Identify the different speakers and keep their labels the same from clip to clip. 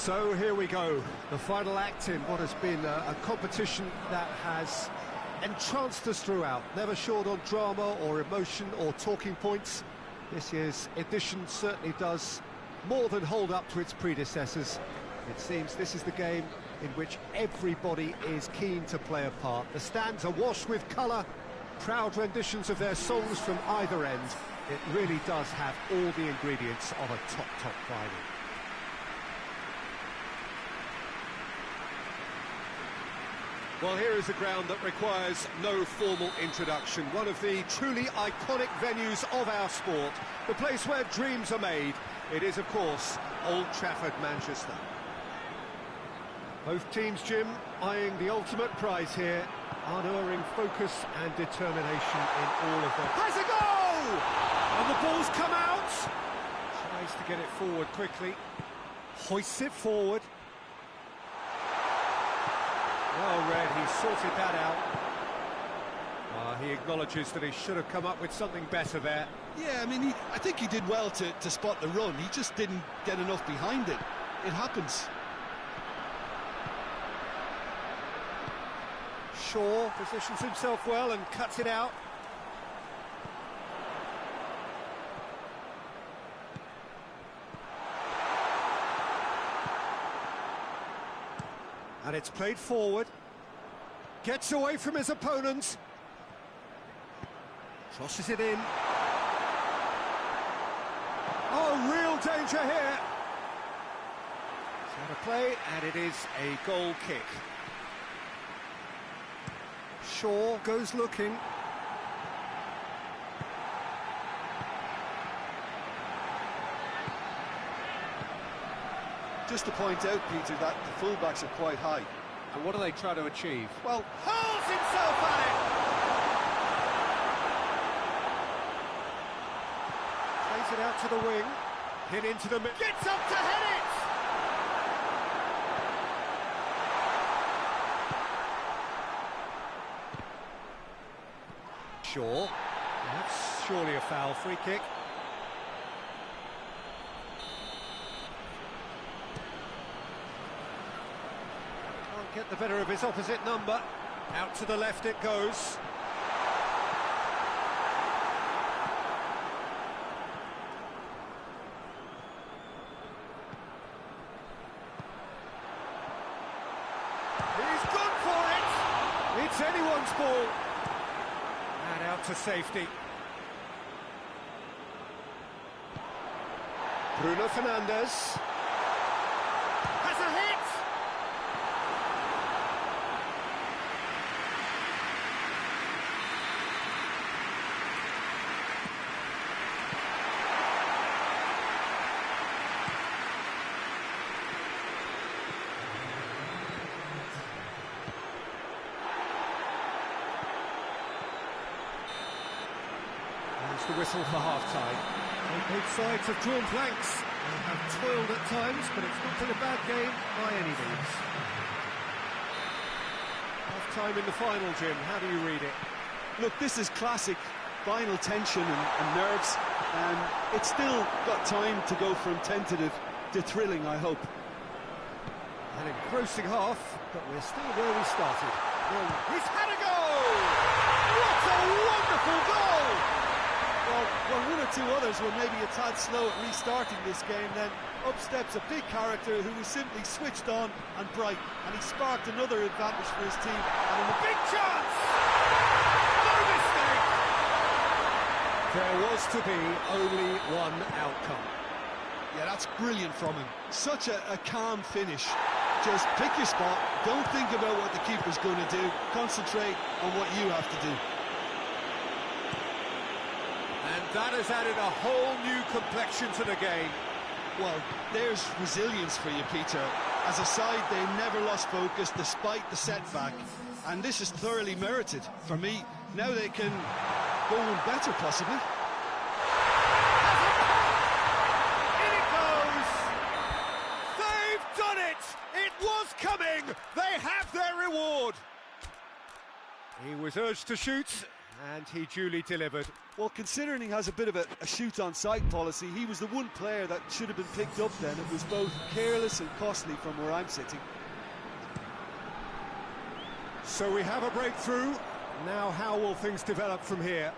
Speaker 1: So here we go, the final act in what has been a competition that has entranced us throughout, never short on drama or emotion or talking points. This year's edition certainly does more than hold up to its predecessors. It seems this is the game in which everybody is keen to play a part. The stands are washed with colour, proud renditions of their songs from either end. It really does have all the ingredients of a top final. Well, here is a ground that requires no formal introduction. One of the truly iconic venues of our sport. The place where dreams are made. It is, of course, Old Trafford, Manchester. Both teams, Jim, eyeing the ultimate prize here. Unerring focus and determination in all of them. Has a goal! And the ball's come out! Tries to get it forward quickly. Hoists it forward. Well read, he sorted that out. He acknowledges that he should have come up with something better there.
Speaker 2: Yeah, I mean, I think he did well to spot the run. He just didn't get enough behind it. It happens.
Speaker 1: Shaw positions himself well and cuts it out. And it's played forward. Gets away from his opponents. Crosses it in. Oh, real danger here. It's out of play, and it is a goal kick. Shaw goes looking.
Speaker 2: Just to point out, Peter, that the fullbacks are quite high.
Speaker 1: And what are they trying to achieve?
Speaker 2: Well,
Speaker 1: hurls himself at it! Plays it out to the wing. Hit into the middle. Gets up to head it! Shaw. That's surely a foul. Free kick. Get the better of his opposite number. Out to the left it goes. He's gone for it! It's anyone's ball. And out to safety. Bruno Fernandes. Has a hit! The whistle for half-time. Both sides have drawn blanks and have toiled at times, but it's not been a bad game by any means. Half-time in the final, Jim. How do you read it?
Speaker 2: Look, this is classic final tension and nerves, and it's still got time to go from tentative to thrilling, I hope.
Speaker 1: An engrossing half, but we're still where we started. Well, he's had a goal! What a wonderful goal!
Speaker 2: Well, one or two others were maybe a tad slow at restarting this game, then up steps a big character who was simply switched on and bright, and he sparked another advantage for his team, and in a big chance! No mistake!
Speaker 1: There was to be only one outcome.
Speaker 2: Yeah, that's brilliant from him. Such a calm finish. Just pick your spot, don't think about what the keeper's going to do, concentrate on what you have to do.
Speaker 1: And that has added a whole new complexion to the game.
Speaker 2: Well, there's resilience for you, Peter. As a side, they never lost focus despite the setback. And this is thoroughly merited. For me, now they can go on better, possibly.
Speaker 1: In it goes! They've done it! It was coming! They have their reward! He was urged to shoot. And he duly delivered.
Speaker 2: Well, considering he has a bit of a shoot-on-sight policy, he was the one player that should have been picked up then. It was both careless and costly from where I'm sitting.
Speaker 1: So we have a breakthrough. Now how will things develop from here?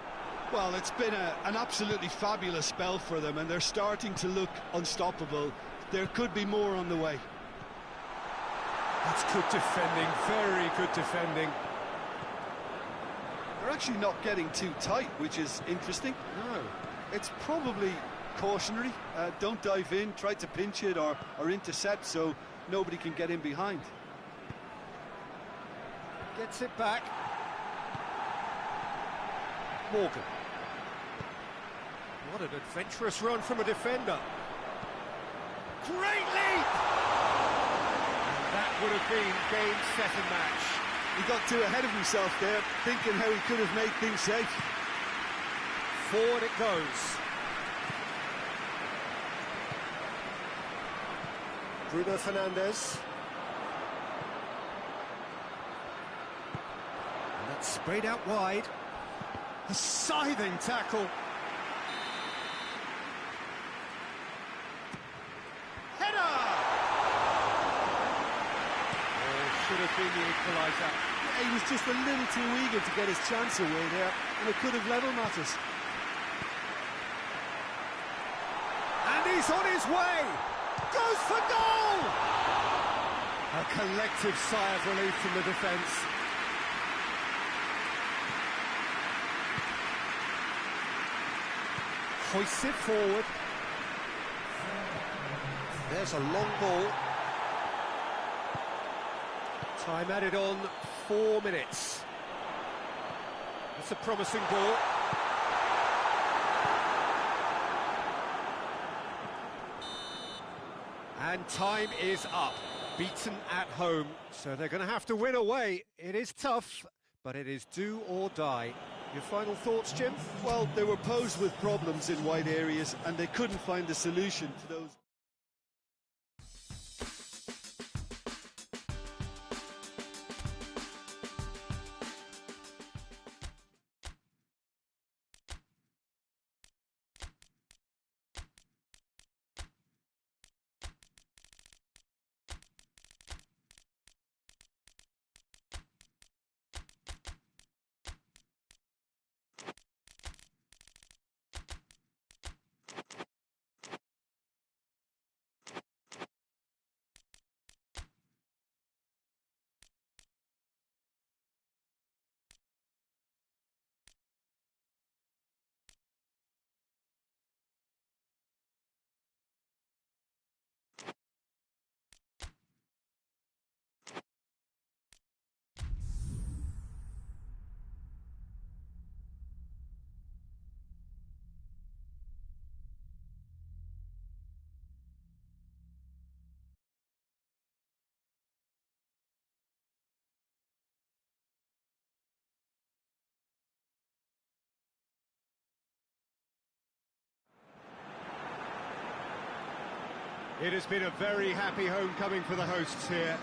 Speaker 2: Well, it's been an absolutely fabulous spell for them, and they're starting to look unstoppable. There could be more on the way.
Speaker 1: That's good defending, very good defending.
Speaker 2: They're actually not getting too tight, which is interesting.
Speaker 1: No.
Speaker 2: It's probably cautionary. Don't dive in, try to pinch it or intercept so nobody can get in behind.
Speaker 1: Gets it back. Morgan. What an adventurous run from a defender. Great leap! And that would have been game, set and match.
Speaker 2: He got too ahead of himself there, thinking how he could have made things safe.
Speaker 1: Forward it goes. Bruno Fernandes. And that's sprayed out wide. A scything tackle. Header! Oh, should have been the equaliser.
Speaker 2: Yeah, he was just a little too eager to get his chance away there, and it could have level matters.
Speaker 1: And he's on his way! Goes for goal! A collective sigh of relief from the defence. Hoists it forward. There's a long ball. Time added on, 4 minutes. It's a promising ball. And time is up. Beaten at home, so they're going to have to win away. It is tough, but it is do or die. Your final thoughts, Jim?
Speaker 2: Well, they were posed with problems in wide areas, and they couldn't find a solution to those.
Speaker 1: It has been a very happy homecoming for the hosts here.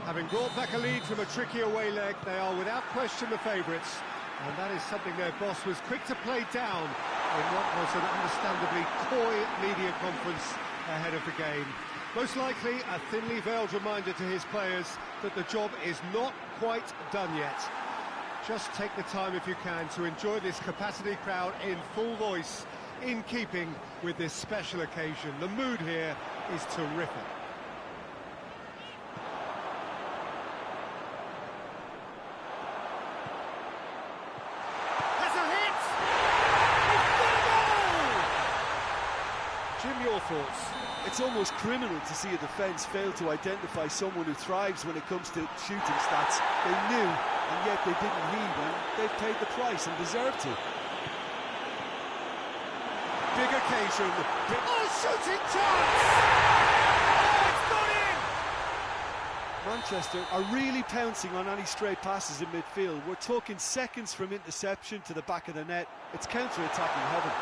Speaker 1: Having brought back a lead from a tricky away leg, they are without question the favourites. And that is something their boss was quick to play down in what was an understandably coy media conference ahead of the game. Most likely a thinly veiled reminder to his players that the job is not quite done yet. Just take the time if you can to enjoy this capacity crowd in full voice, in keeping with this special occasion. The mood here is terrific. Has a hit! It's got a goal! Jim, your thoughts?
Speaker 2: It's almost criminal to see a defence fail to identify someone who thrives when it comes to shooting stats. They knew, and yet they didn't heed, and they've paid the price and deserve to.
Speaker 1: Big occasion. Oh, shooting chance! Oh, it's got in!
Speaker 2: Manchester are really pouncing on any stray passes in midfield. We're talking seconds from interception to the back of the net. It's counter-attacking heaven.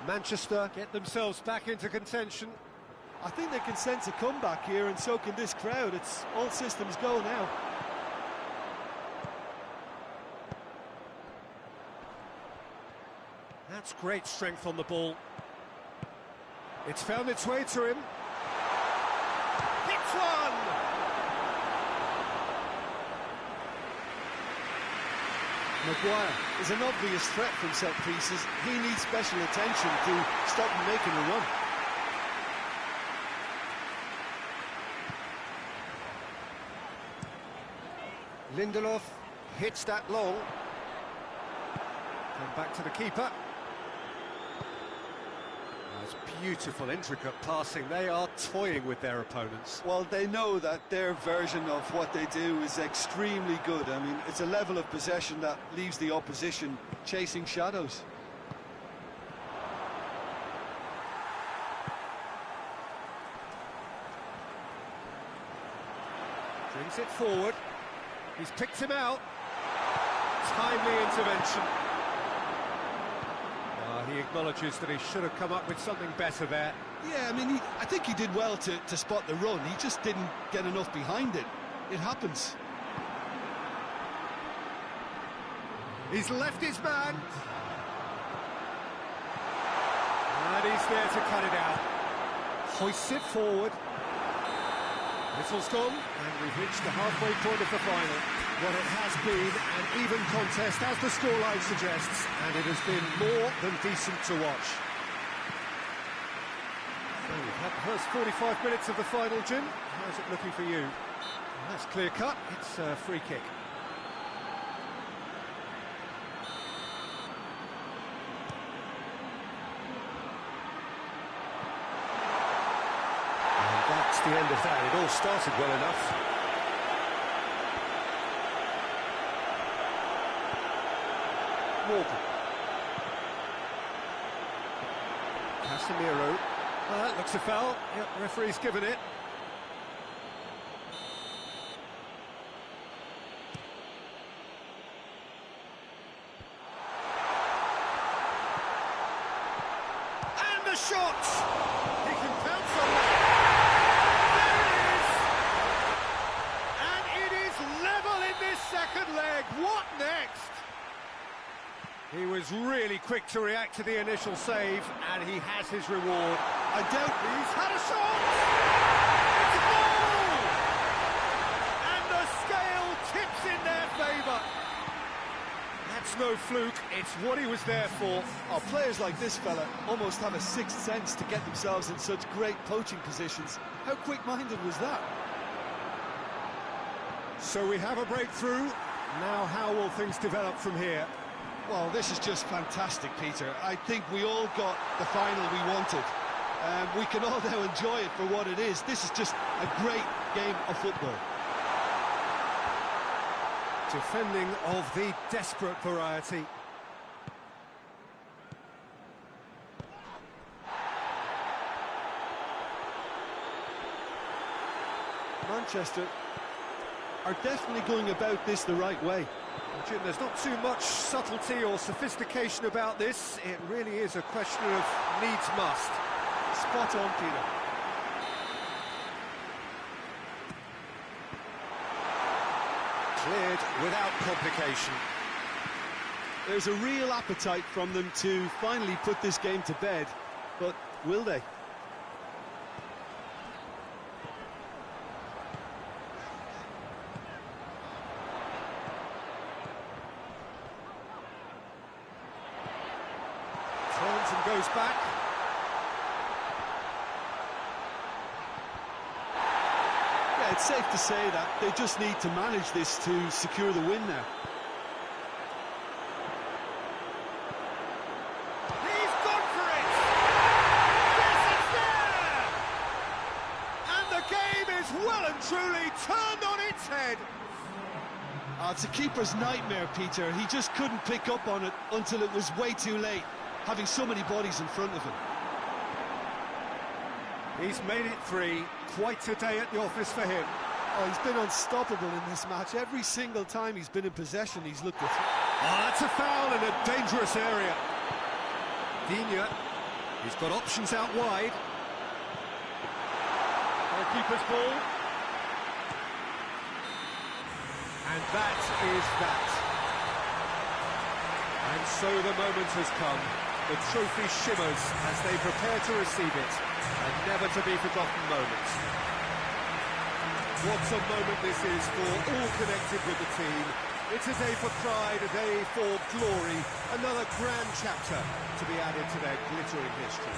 Speaker 1: Manchester get themselves back into contention.
Speaker 2: I think they can sense a comeback here, and so can this crowd. It's all systems go now.
Speaker 1: That's great strength on the ball. It's found its way to him. Hits one!
Speaker 2: Maguire is an obvious threat from set pieces. He needs special attention to stop him making a run.
Speaker 1: Lindelof hits that long. Come back to the keeper. That's beautiful, intricate passing. They are toying with their opponents.
Speaker 2: Well, they know that their version of what they do is extremely good. I mean, it's a level of possession that leaves the opposition chasing shadows.
Speaker 1: Brings it forward. He's picked him out. Timely intervention. He acknowledges that he should have come up with something better there.
Speaker 2: Yeah, I mean, I think he did well to spot the run. He just didn't get enough behind it. It happens.
Speaker 1: He's left his man. And he's there to cut it out. Hoists it forward. Whistle's gone, and we've reached the halfway point of the final. Well, it has been an even contest, as the scoreline suggests, and it has been more than decent to watch. So we've had the first 45 minutes of the final, Jim. How's it looking for you? Well, that's clear cut. It's a free kick. And that's the end of that. It all started well enough. Casemiro. That looks a foul. Yep, referee's given it. And the shot! He can pounce on that. There it is! And it is level in this second leg. What next? He was really quick to react to the initial save, and he has his reward. I doubt he's had a shot! It's a goal! And the scale tips in their favour. That's no fluke, it's what he was there for.
Speaker 2: Oh, players like this fella almost have a sixth sense to get themselves in such great poaching positions. How quick-minded was that?
Speaker 1: So we have a breakthrough. Now how will things develop from here?
Speaker 2: Well, this is just fantastic, Peter. I think we all got the final we wanted. We can all now enjoy it for what it is. This is just a great game of football.
Speaker 1: Defending of the desperate variety.
Speaker 2: Manchester are definitely going about this the right way.
Speaker 1: Jim, there's not too much subtlety or sophistication about this. It really is a question of needs must.
Speaker 2: Spot on, Peter.
Speaker 1: Cleared without complication.
Speaker 2: There's a real appetite from them to finally put this game to bed, but will they?
Speaker 1: Turns and goes back.
Speaker 2: Yeah, it's safe to say that they just need to manage this to secure the win now.
Speaker 1: He's gone for it! Yes, it's there! And the game is well and truly turned on its head.
Speaker 2: It's a keeper's nightmare, Peter. He just couldn't pick up on it until it was way too late, having so many bodies in front of him.
Speaker 1: He's made it three. Quite a day at the office for him.
Speaker 2: Oh, he's been unstoppable in this match. Every single time he's been in possession, he's looked at.
Speaker 1: Oh, that's a foul in a dangerous area. Digne, he's got options out wide. Goalkeeper's ball. And that is that. And so the moment has come. The trophy shimmers as they prepare to receive it. A never-to-be-forgotten moment. What a moment this is for all connected with the team. It's a day for pride, a day for glory, another grand chapter to be added to their glittering history.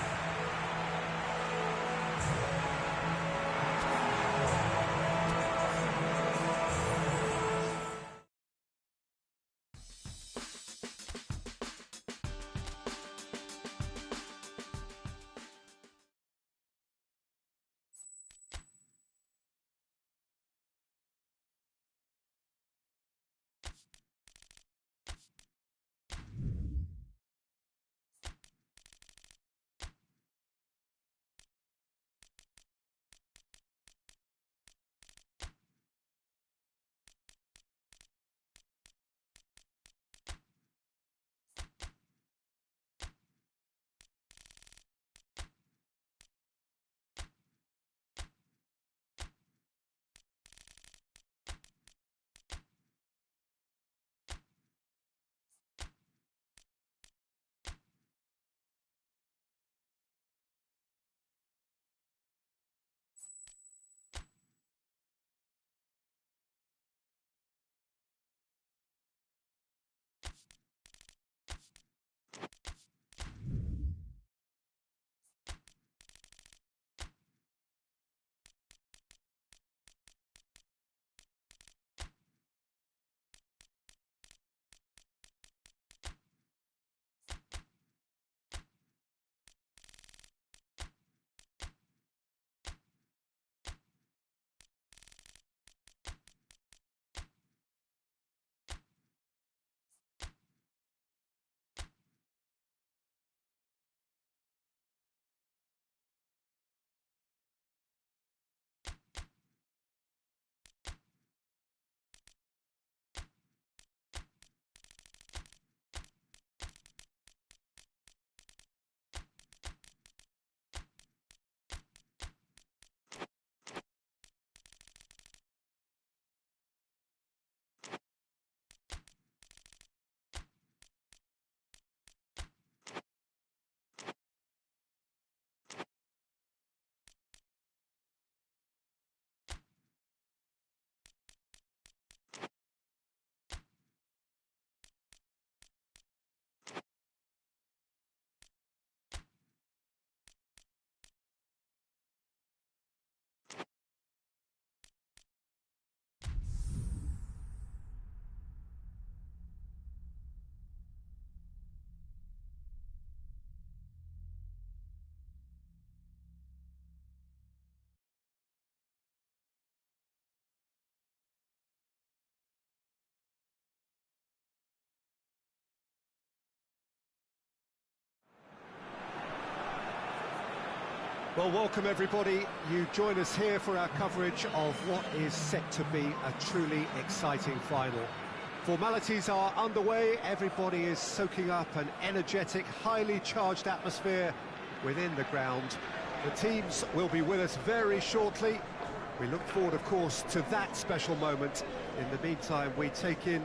Speaker 1: Well, welcome everybody. You join us here for our coverage of what is set to be a truly exciting final. Formalities are underway, everybody is soaking up an energetic, highly charged atmosphere within the ground. The teams will be with us very shortly. We look forward, of course, to that special moment. In the meantime, we take in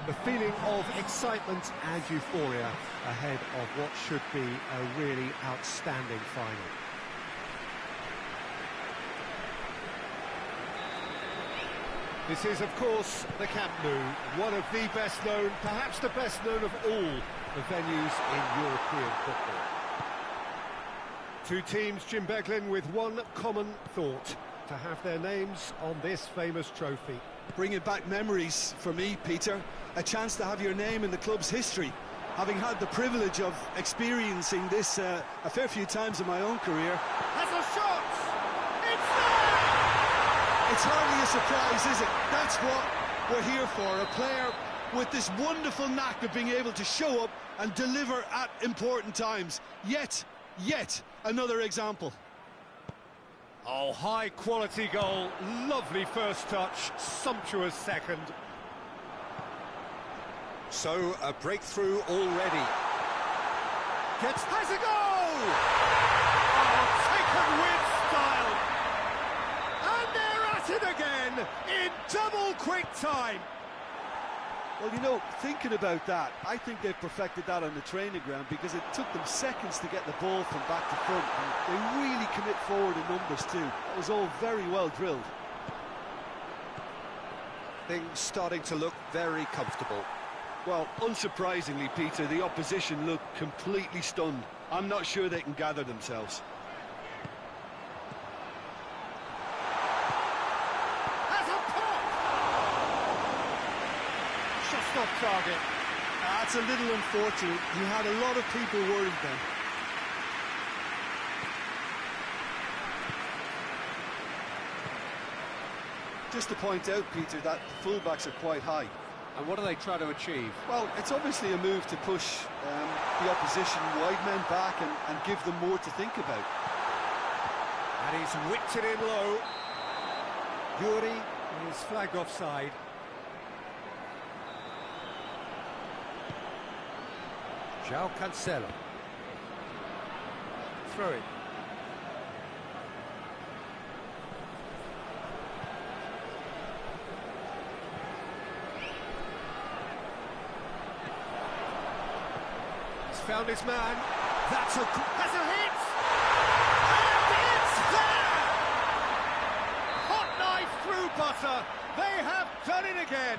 Speaker 1: the feeling of excitement and euphoria ahead of what should be a really outstanding final. This is, of course, the Camp Nou, one of the best known, perhaps the best known of all the venues in European football. Two teams, Jim Beglin, with one common thought: to have their names on this famous trophy.
Speaker 2: Bringing back memories for me, Peter. A chance to have your name in the club's history. Having had the privilege of experiencing this a fair few times in my own career.
Speaker 1: Has a shot! It's there!
Speaker 2: It's hardly a surprise, is it? That's what we're here for. A player with this wonderful knack of being able to show up and deliver at important times. Yet another example.
Speaker 1: Oh, high-quality goal, lovely first touch, sumptuous second. So, a breakthrough already. Has a goal! Oh, taken with style! And they're at it again, in double quick time!
Speaker 2: Well, you know, thinking about that, I think they've perfected that on the training ground because it took them seconds to get the ball from back to front, and they really commit forward in numbers too. That was all very well drilled.
Speaker 1: Things starting to look very comfortable.
Speaker 3: Well, unsurprisingly, Peter, the opposition look completely stunned. I'm not sure they can gather themselves.
Speaker 1: Has a pop! Just off target.
Speaker 2: That's a little unfortunate. He had a lot of people worried then. Just to point out, Peter, that the fullbacks are quite high.
Speaker 1: And what do they try to achieve?
Speaker 2: Well, it's obviously a move to push the opposition wide men back and give them more to think about.
Speaker 1: And he's whipped it in low. Yuri is flagged offside. João Cancelo. Throw it. Found his man. That's a hit! And it's there! Hot knife through butter. They have done it again.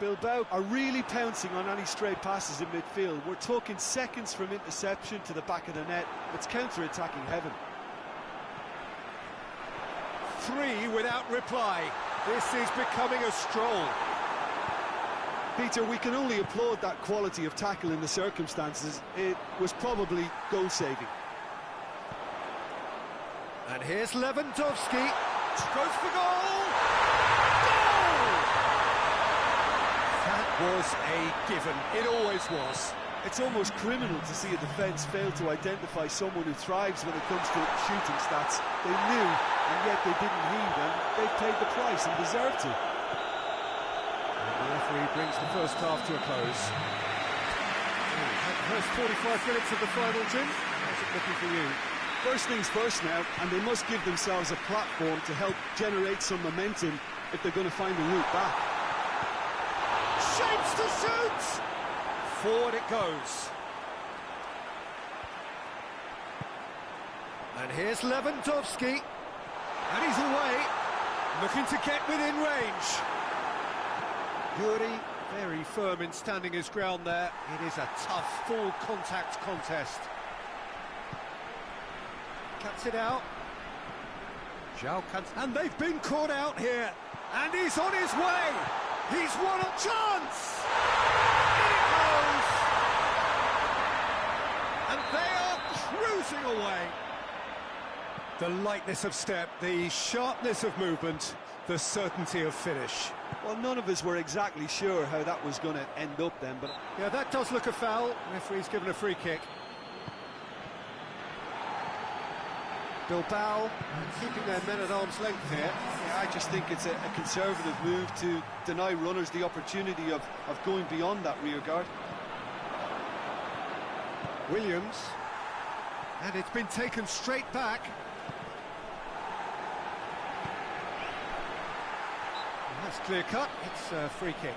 Speaker 2: Bilbao are really pouncing on any stray passes in midfield. We're talking seconds from interception to the back of the net. It's counter-attacking heaven.
Speaker 1: 3 without reply. This is becoming a stroll.
Speaker 2: Peter, we can only applaud that quality of tackle in the circumstances. It was probably goal-saving.
Speaker 1: And here's Lewandowski. Goes for goal! Goal! That was a given. It always was.
Speaker 2: It's almost criminal to see a defence fail to identify someone who thrives when it comes to shooting stats. They knew, and yet they didn't heed, and they've paid the price and deserve to.
Speaker 1: The referee brings the first half to a close. The first 45 minutes of the final, Jim. How's it looking for you?
Speaker 2: First things first now, and they must give themselves a platform to help generate some momentum if they're going to find a route back.
Speaker 1: Shapes to shoot! Forward it goes. And here's Lewandowski. And he's away, looking to get within range. Yuri, very firm in standing his ground there. It is a tough, full-contact contest. Cuts it out. João Cancelo. And they've been caught out here. And he's on his way. He's won a chance. In it goes. And they are cruising away. The lightness of step, the sharpness of movement, the certainty of finish.
Speaker 2: Well, none of us were exactly sure how that was going to end up then, but...
Speaker 1: Yeah, that does look a foul. Referee's given a free kick. Bilbao keeping their men at arm's length here.
Speaker 2: Yeah, I just think it's a conservative move to deny runners the opportunity of going beyond that rear guard.
Speaker 1: Williams. And it's been taken straight back. That's clear cut. It's a free kick.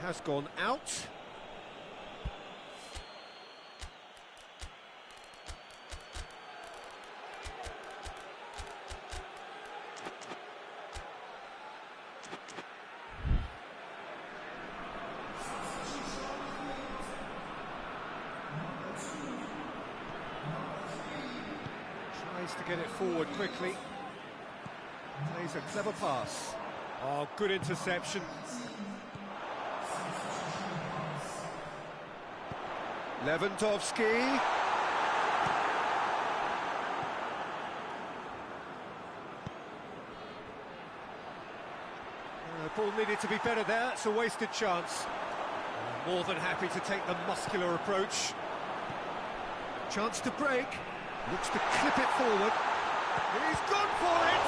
Speaker 1: Has gone out. Tries to get it forward quickly. Plays a clever pass. Oh, good interception. Lewandowski. The ball needed to be better there. It's a wasted chance. More than happy to take the muscular approach. Chance to break. Looks to clip it forward. He's gone for it!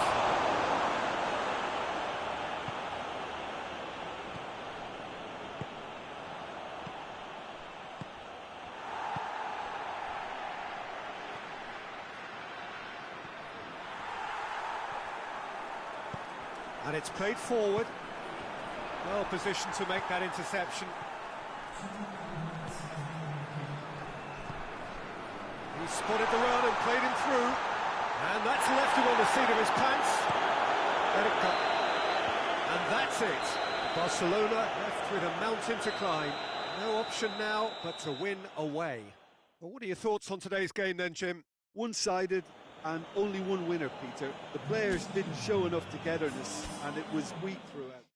Speaker 1: And it's played forward. Well positioned to make that interception. He spotted the run and played him through. And that's left him on the seat of his pants. Let it go. And that's it. Barcelona left with a mountain to climb. No option now but to win away. Well, what are your thoughts on today's game then, Jim?
Speaker 3: One-sided and only one winner, Peter. The players didn't show enough togetherness and it was weak throughout.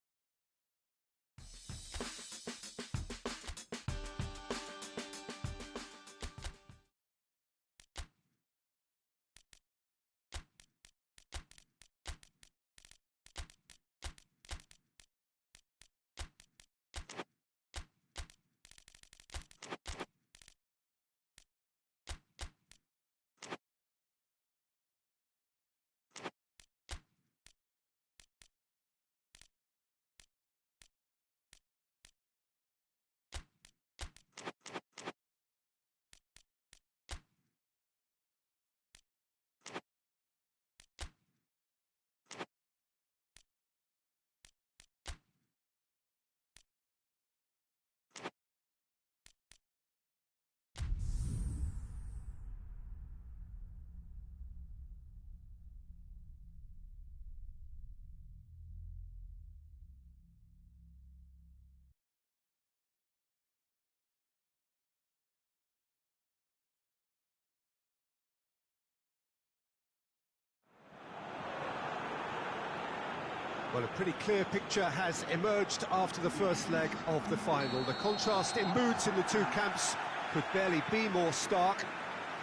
Speaker 1: Well, a pretty clear picture has emerged after the first leg of the final. The contrast in moods in the two camps could barely be more stark.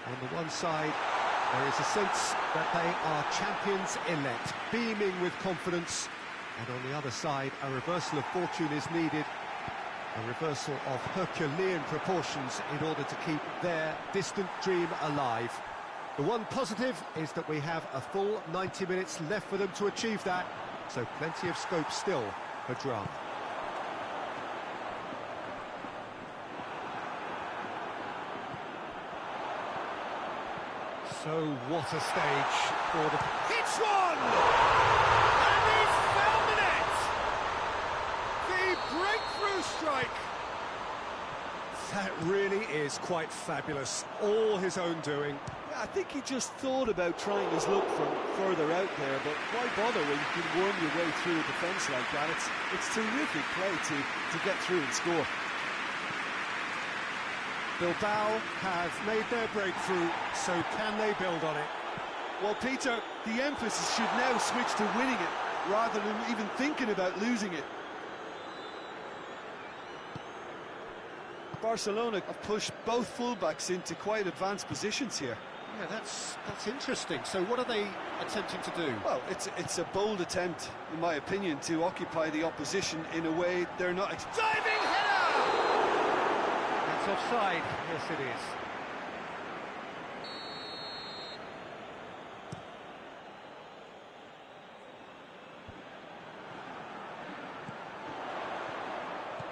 Speaker 1: On the one side, there is a sense that they are champions-elect, beaming with confidence. And on the other side, a reversal of fortune is needed, a reversal of Herculean proportions in order to keep their distant dream alive. The one positive is that we have a full 90 minutes left for them to achieve that. So plenty of scope still for drama. So what a stage for the...
Speaker 3: Hits one! And he's found the net! The breakthrough strike!
Speaker 1: That really is quite fabulous. All his own doing.
Speaker 3: I think he just thought about trying his luck from further out there, but why bother when you can worm your way through a defence like that? It's terrific play to get through and score.
Speaker 1: Bilbao have made their breakthrough, so can they build on it?
Speaker 3: Well, Peter, the emphasis should now switch to winning it, rather than even thinking about losing it. Barcelona have pushed both fullbacks into quite advanced positions here.
Speaker 1: Yeah, that's interesting. So what are they attempting to do?
Speaker 3: Well, it's a bold attempt, in my opinion, to occupy the opposition in a way they're not... Diving header!
Speaker 1: It's offside. Yes, it is.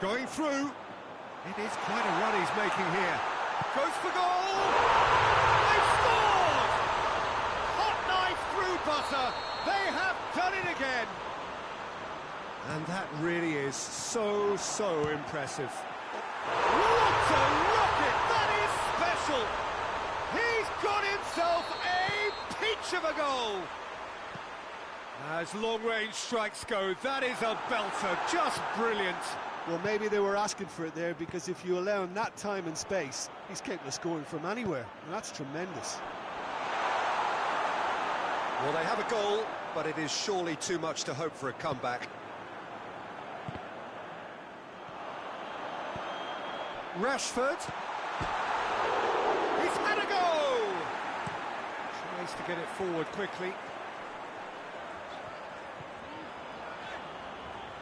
Speaker 1: Going through. It is quite a run he's making here.
Speaker 3: Goes for goal! They've scored! Hot knife through butter. They have done it again.
Speaker 1: And that really is so impressive.
Speaker 3: What a rocket! That is special! He's got himself a peach of a goal!
Speaker 1: As long-range strikes go, that is a belter, just brilliant.
Speaker 3: Well, maybe they were asking for it there, because if you allow him that time and space, he's capable of scoring from anywhere, and that's tremendous.
Speaker 1: Well, they have a goal, but it is surely too much to hope for a comeback. Rashford. He's had a go! Tries to get it forward quickly.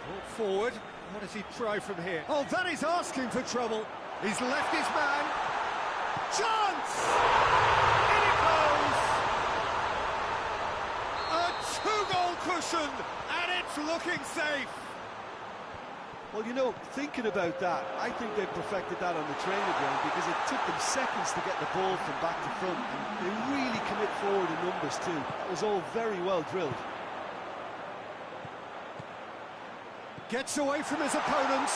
Speaker 1: Brought forward. What does he try from here? Oh, that is asking for trouble. He's left his man. Chance! In it goes! A two-goal cushion, and it's looking safe.
Speaker 3: Well, you know, thinking about that, I think they perfected that on the training ground, because it took them seconds to get the ball from back to front, and they really commit forward in numbers too. That was all very well drilled.
Speaker 1: Gets away from his opponent.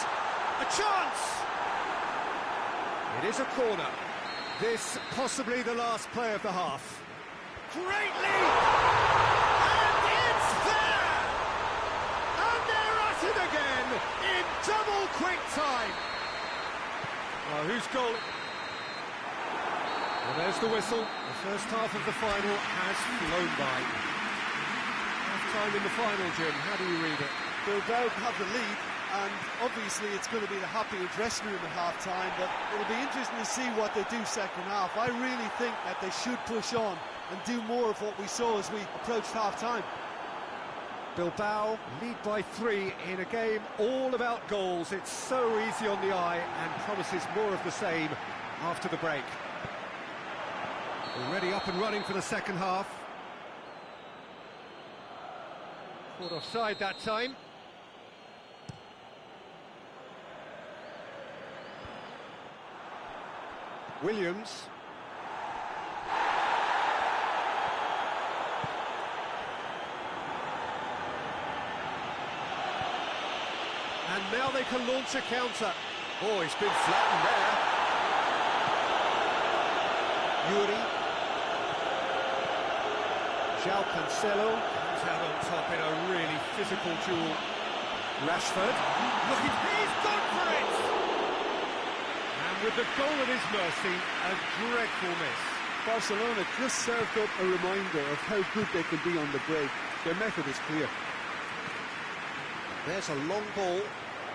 Speaker 1: A chance! It is a corner. This possibly the last play of the half. Great lead! And it's there! And they're at it again in double quick time. Well, who's goal? Well, there's the whistle. The first half of the final has flown by. Half time in the final, Jim. How do you read it?
Speaker 2: Bilbao have the lead, and obviously it's going to be the happier dressing room at half-time, but it'll be interesting to see what they do second half. I really think that they should push on and do more of what we saw as we approached half-time.
Speaker 1: Bilbao lead by 3 in a game all about goals. It's so easy on the eye and promises more of the same after the break. Already up and running for the second half. Caught offside that time. Williams. And now they can launch a counter. Oh, he's been flattened there. Yuri. João Cancelo comes out on top in a really physical duel. Rashford. Looking, he's gone for it! And with the goal at his mercy, a dreadful miss.
Speaker 3: Barcelona just served up a reminder of how good they can be on the break. Their method is clear.
Speaker 1: There's a long ball.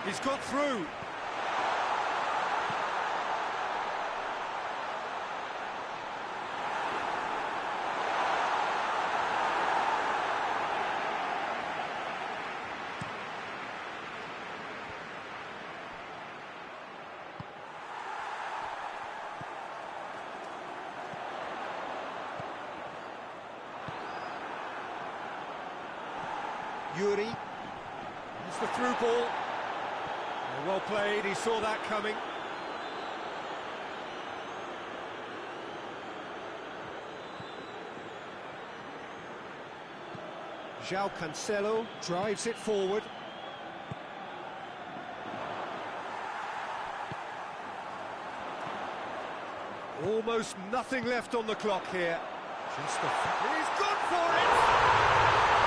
Speaker 1: He's got through. Yuri. It's the through ball. Well played, he saw that coming. João Cancelo drives it forward. Almost nothing left on the clock here. Just the... He's gone for it!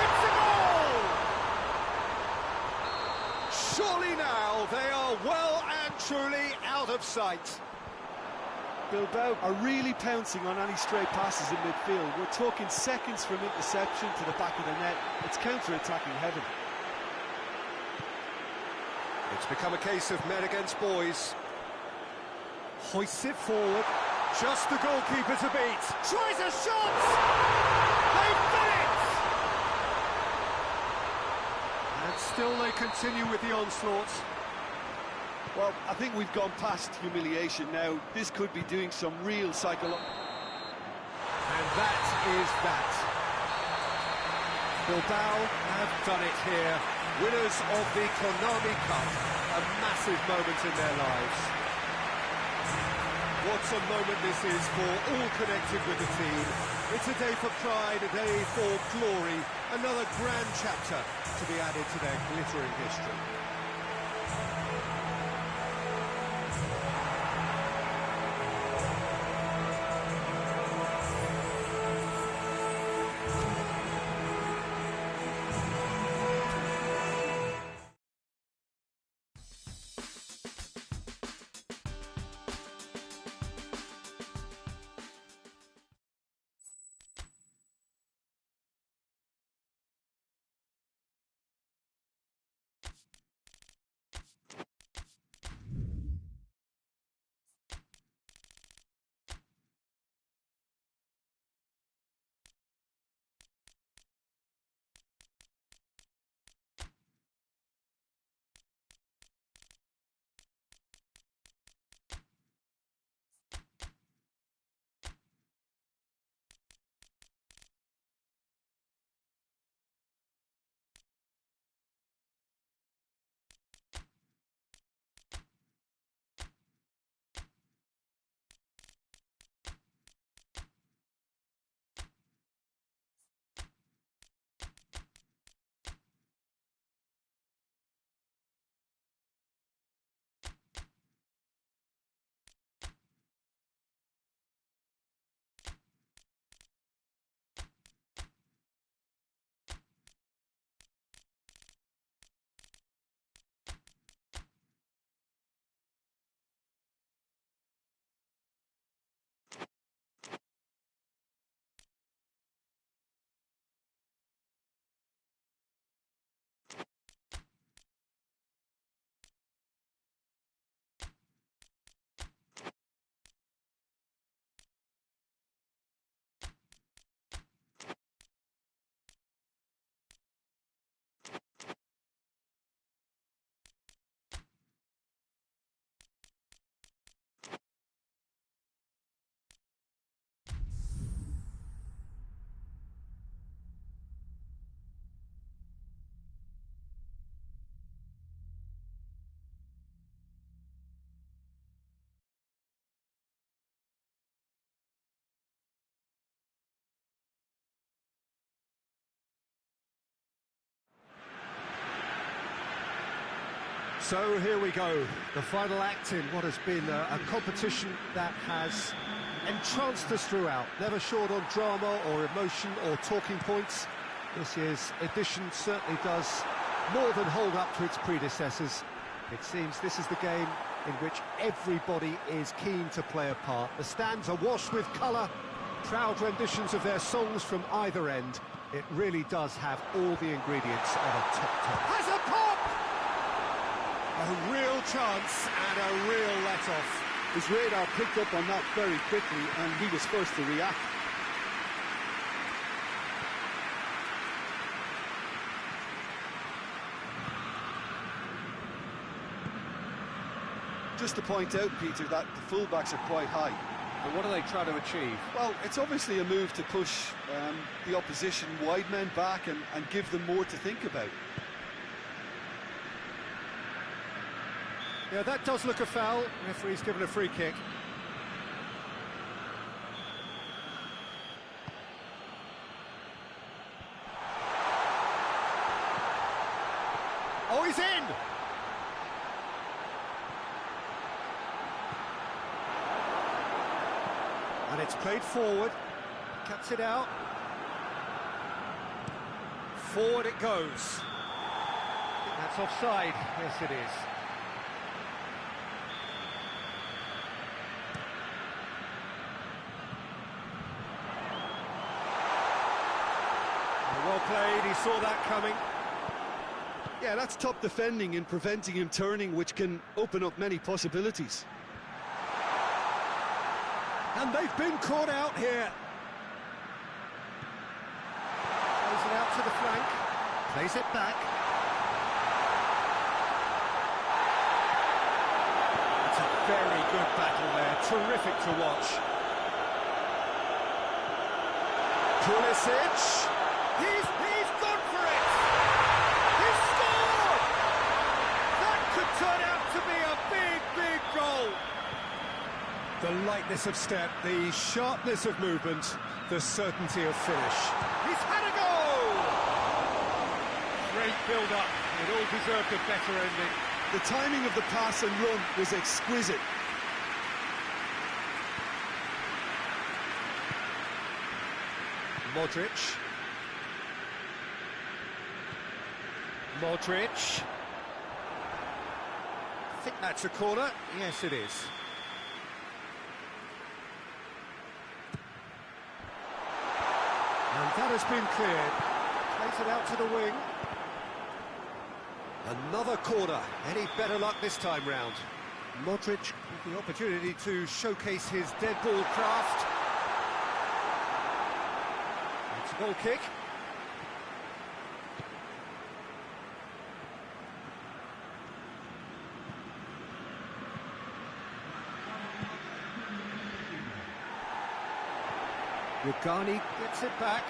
Speaker 1: It's a goal! Surely now they are well and truly out of sight.
Speaker 2: Bilbao are really pouncing on any stray passes in midfield. We're talking seconds from interception to the back of the net. It's counter-attacking heaven.
Speaker 1: It's become a case of men against boys. Hoists it forward. Just the goalkeeper to beat. Tries a shot! They've done it! And still they continue with the onslaught.
Speaker 2: Well, I think we've gone past humiliation now. This could be doing some real psychological...
Speaker 1: And that is that. Bilbao have done it here. Winners of the Konami Cup. A massive moment in their lives. What a moment this is for all connected with the team. It's a day for pride, a day for glory. Another grand chapter to be added to their glittering history. So here we go, the final act in what has been a competition that has entranced us throughout, never short on drama or emotion or talking points. This year's edition certainly does more than hold up to its predecessors. It seems this is the game in which everybody is keen to play a part. The stands are washed with colour, proud renditions of their songs from either end. It really does have all the ingredients of a top. Has a pop! A real chance and a real let-off.
Speaker 3: His radar picked up on that very quickly and he was first to react. Just to point out, Peter, that the fullbacks are quite high.
Speaker 1: And what are they trying to achieve?
Speaker 3: Well, it's obviously a move to push the opposition wide men back and give them more to think about.
Speaker 1: Yeah, that does look a foul. Referee's given a free kick. Oh, he's in! And it's played forward. Cuts it out. Forward it goes. I think that's offside. Yes, it is. Well played, he saw that coming.
Speaker 3: Yeah, that's top defending and preventing him turning, which can open up many possibilities.
Speaker 1: And they've been caught out here. Plays it out to the flank. Plays it back. It's a very good battle there. Terrific to watch. Pulisic. He's gone for it! He's scored! That could turn out to be a big goal. The lightness of step, the sharpness of movement, the certainty of finish. He's had a goal! Great build-up. It all deserved a better ending.
Speaker 3: The timing of the pass and run was exquisite.
Speaker 1: Modric. I think that's a corner. Yes, it is. And that has been cleared. Plays it out to the wing. Another corner. Any better luck this time round? Modric with the opportunity to showcase his dead ball craft. It's a goal kick. Rugani gets it back.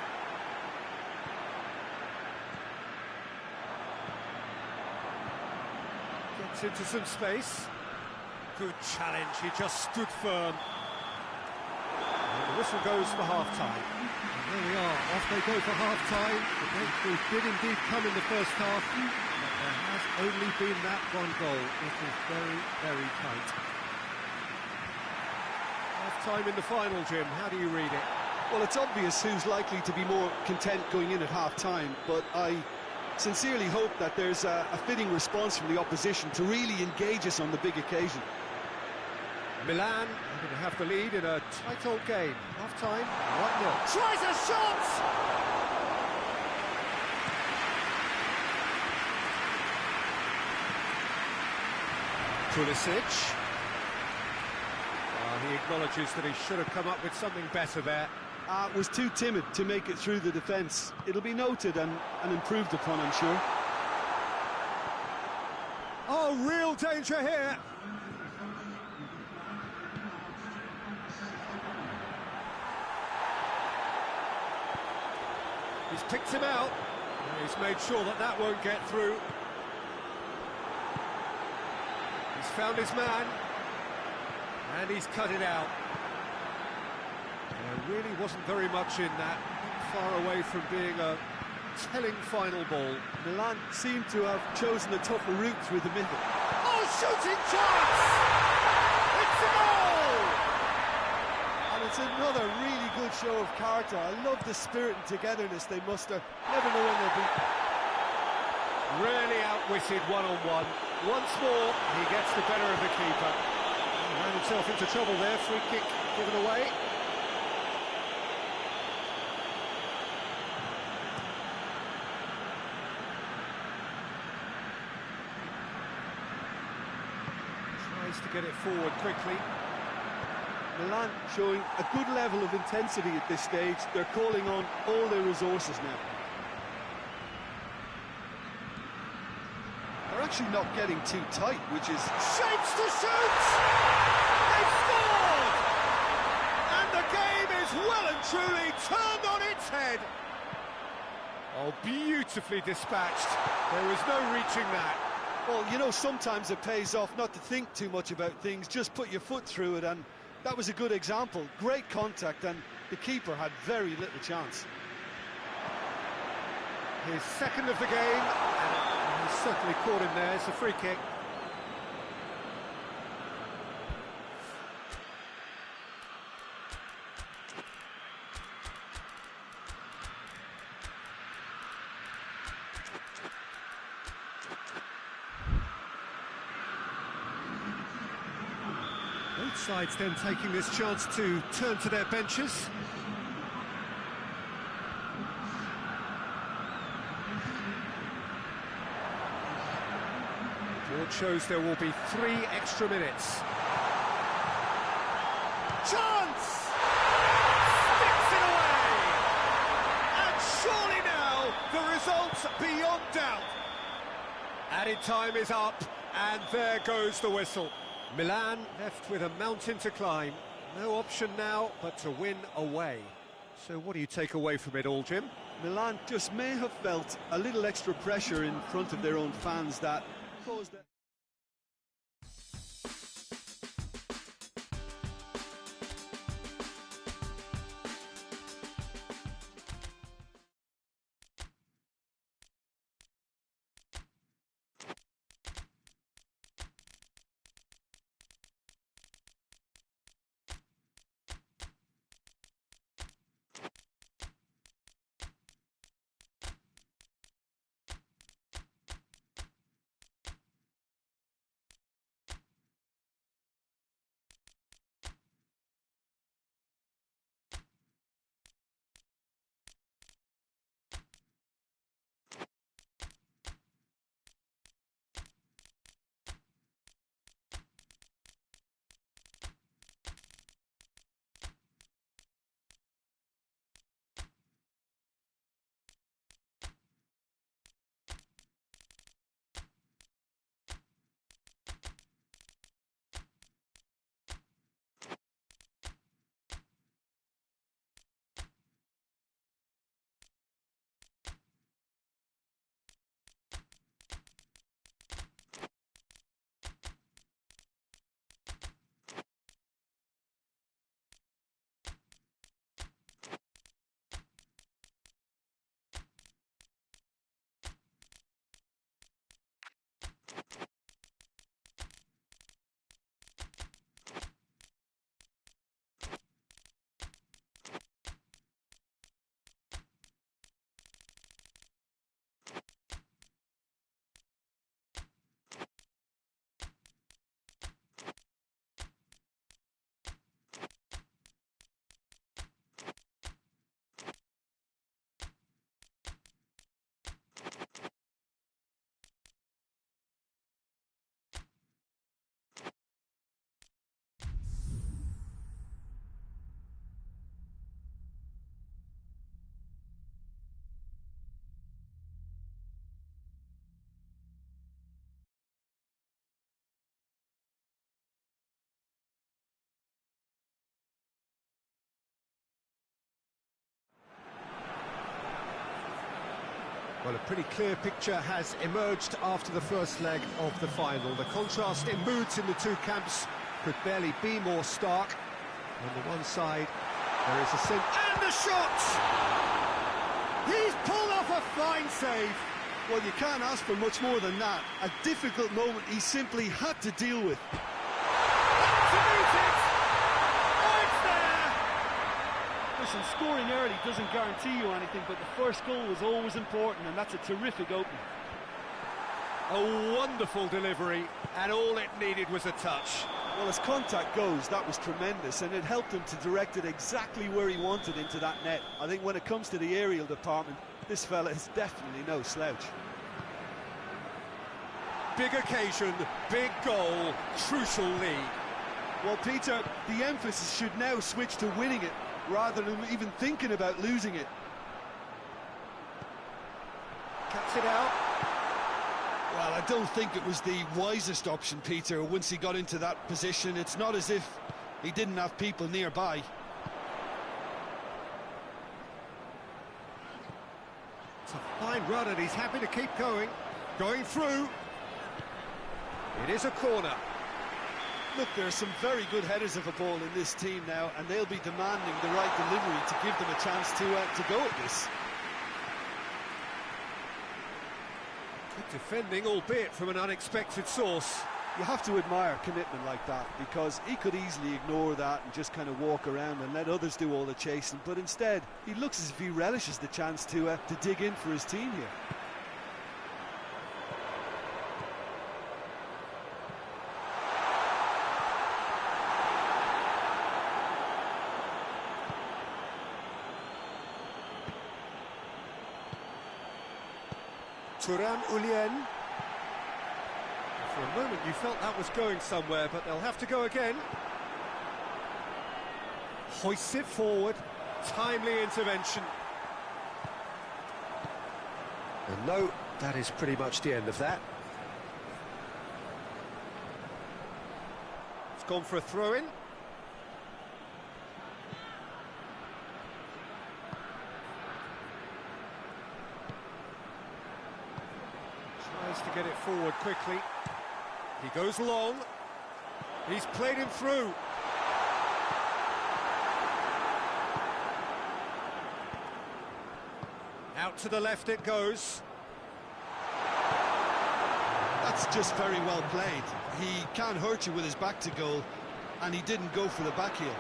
Speaker 1: Gets into some space. Good challenge, he just stood firm. And the whistle goes for half-time. And there we are, off they go for half-time. The breakthrough did indeed come in the first half, but there has only been that one goal. It is very tight. Half-time in the final, Jim, how do you read it?
Speaker 3: Well, it's obvious who's likely to be more content going in at half-time, but I sincerely hope that there's a fitting response from the opposition to really engage us on the big occasion.
Speaker 1: Milan are going to have the lead in a tight old game. Half-time, 1-0. Tries a shot! Pulisic. He acknowledges that he should have come up with something better there.
Speaker 3: Was too timid to make it through the defence. It'll be noted and improved upon, I'm sure.
Speaker 1: Oh, real danger here. He's picked him out. He's made sure that that won't get through. He's found his man. And he's cut it out. There really wasn't very much in that. Not far away from being a telling final ball.
Speaker 3: Milan seemed to have chosen a tougher route through the middle.
Speaker 1: shooting chance! It's a goal!
Speaker 2: And it's another really good show of character. I love the spirit and togetherness they muster. Never know when they'll beat.
Speaker 1: Really outwitted one-on-one. Once more, he gets the better of the keeper. He ran himself into trouble there. Free kick given away. Tries to get it forward quickly.
Speaker 3: Milan showing a good level of intensity at this stage. They're calling on all their resources now. They're actually not getting too tight, which is...
Speaker 1: Shapes to shoot! They've scored! And the game is well and truly turned on its head. Oh, beautifully dispatched. There was no reaching that.
Speaker 2: Well, you know, sometimes it pays off not to think too much about things, just put your foot through it, and that was a good example. Great contact, and the keeper had very little chance.
Speaker 1: His second of the game, and he's certainly caught him there. It's a free kick. Both sides then taking this chance to turn to their benches. Board shows there will be 3 extra minutes. Chance! Sticks it away! And surely now the result's beyond doubt. Added time is up, and there goes the whistle. Milan left with a mountain to climb. No option now but to win away. So what do you take away from it all, Jim?
Speaker 3: Milan just may have felt a little extra pressure in front of their own fans that caused them.
Speaker 1: Well, a pretty clear picture has emerged after the first leg of the final. The contrast in moods in the two camps could barely be more stark. On the one side, there is a and the shot! He's pulled off a fine save.
Speaker 3: Well, you can't ask for much more than that. A difficult moment he simply had to deal with.
Speaker 2: To meet it! Oh, it's there! Listen, scoring early doesn't guarantee you anything, but the first goal was always important, and that's a terrific opening.
Speaker 1: A wonderful delivery, and all it needed was a touch.
Speaker 3: Well, as contact goes, that was tremendous, and it helped him to direct it exactly where he wanted into that net. I think when it comes to the aerial department, this fella is definitely no slouch.
Speaker 1: Big occasion, big goal, crucial lead.
Speaker 3: Well, Peter, the emphasis should now switch to winning it, rather than even thinking about losing it.
Speaker 1: Cuts it out.
Speaker 3: Well, I don't think it was the wisest option, Peter, once he got into that position. It's not as if he didn't have people nearby.
Speaker 1: It's a fine run, and he's happy to keep going. Going through. It is a corner.
Speaker 3: Look, there are some very good headers of a ball in this team now, and they'll be demanding the right delivery to give them a chance to go at this.
Speaker 1: Good defending, albeit from an unexpected source.
Speaker 3: You have to admire commitment like that, because he could easily ignore that and just kind of walk around and let others do all the chasing, but instead he looks as if he relishes the chance to dig in for his team here.
Speaker 1: Turan Ulyen. For a moment you felt that was going somewhere, but they'll have to go again. Hoists it forward. Timely intervention. And no, that is pretty much the end of that. It's gone for a throw-in. Tries to get it forward quickly. He goes long. He's played him through. Out to the left it goes.
Speaker 3: That's just very well played. He can't hurt you with his back to goal, and he didn't go for the back heel.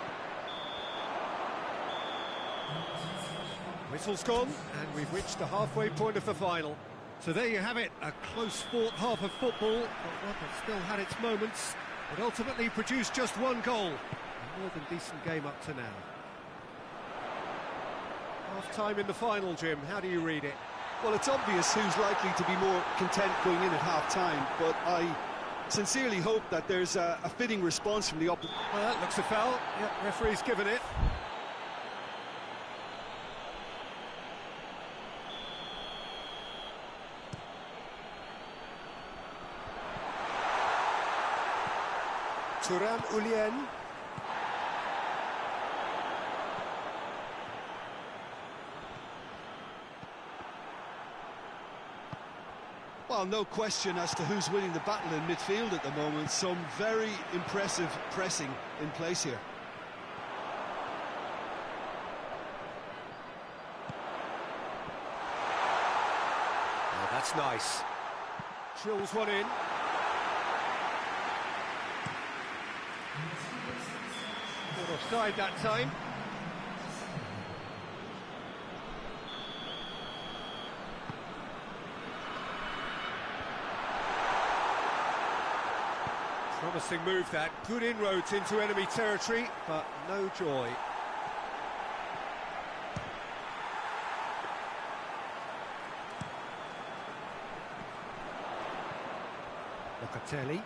Speaker 1: Whistle's gone, and we've reached the halfway point of the final. So there you have it, a close fought half of football, but one that still had its moments, but ultimately produced just one goal. A more than decent game up to now. Half-time in the final, Jim, how do you read it?
Speaker 3: Well, it's obvious who's likely to be more content going in at half-time, but I sincerely hope that there's a fitting response from the opposition.
Speaker 1: Well, that looks a foul. Yep, referee's given it. Turan Ulyen.
Speaker 3: Well, no question as to who's winning the battle in midfield at the moment. Some very impressive pressing in place here.
Speaker 1: Oh, that's nice. Drills one in. Caught offside that time. Promising move that, good inroads into enemy territory, but no joy. Locatelli.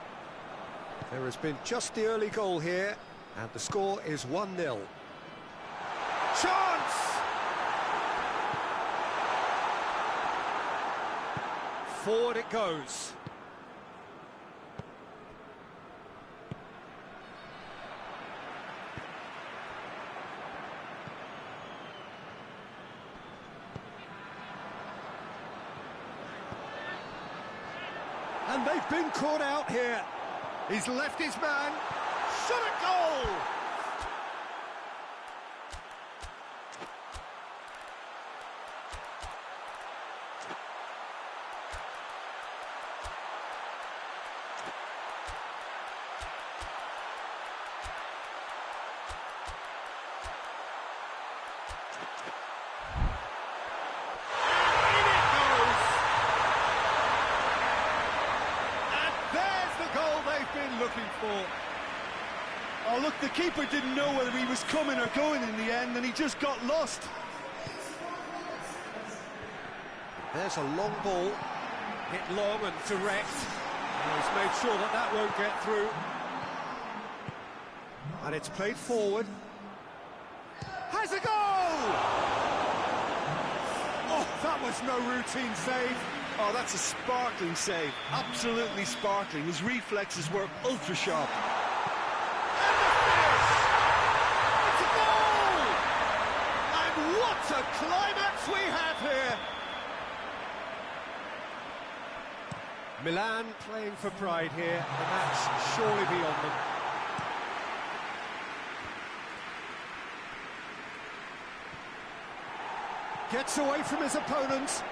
Speaker 1: There has been just the early goal here, and the score is 1-0. Chance! Forward it goes. And they've been caught out here. He's left his man. Shot at goal! In it goes! And there's the goal they've been looking for.
Speaker 3: Oh, look, the keeper didn't know whether he was coming or going in the end, and he just got lost.
Speaker 1: There's a long ball, hit long and direct. And he's made sure that that won't get through. And it's played forward. Has a goal! Oh, that was no routine save.
Speaker 3: Oh, that's a sparkling save. Absolutely sparkling. His reflexes were ultra sharp.
Speaker 1: And the finish! It's a goal! And what a climax we have here! Milan playing for pride here, the match surely beyond them. Gets away from his opponent.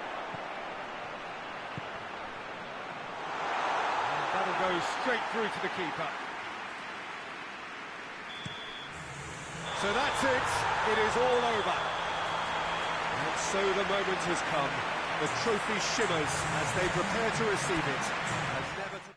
Speaker 1: And that'll go straight through to the keeper. So that's it, it is all over. And so the moment has come. The trophy shimmers as they prepare to receive it. As never to...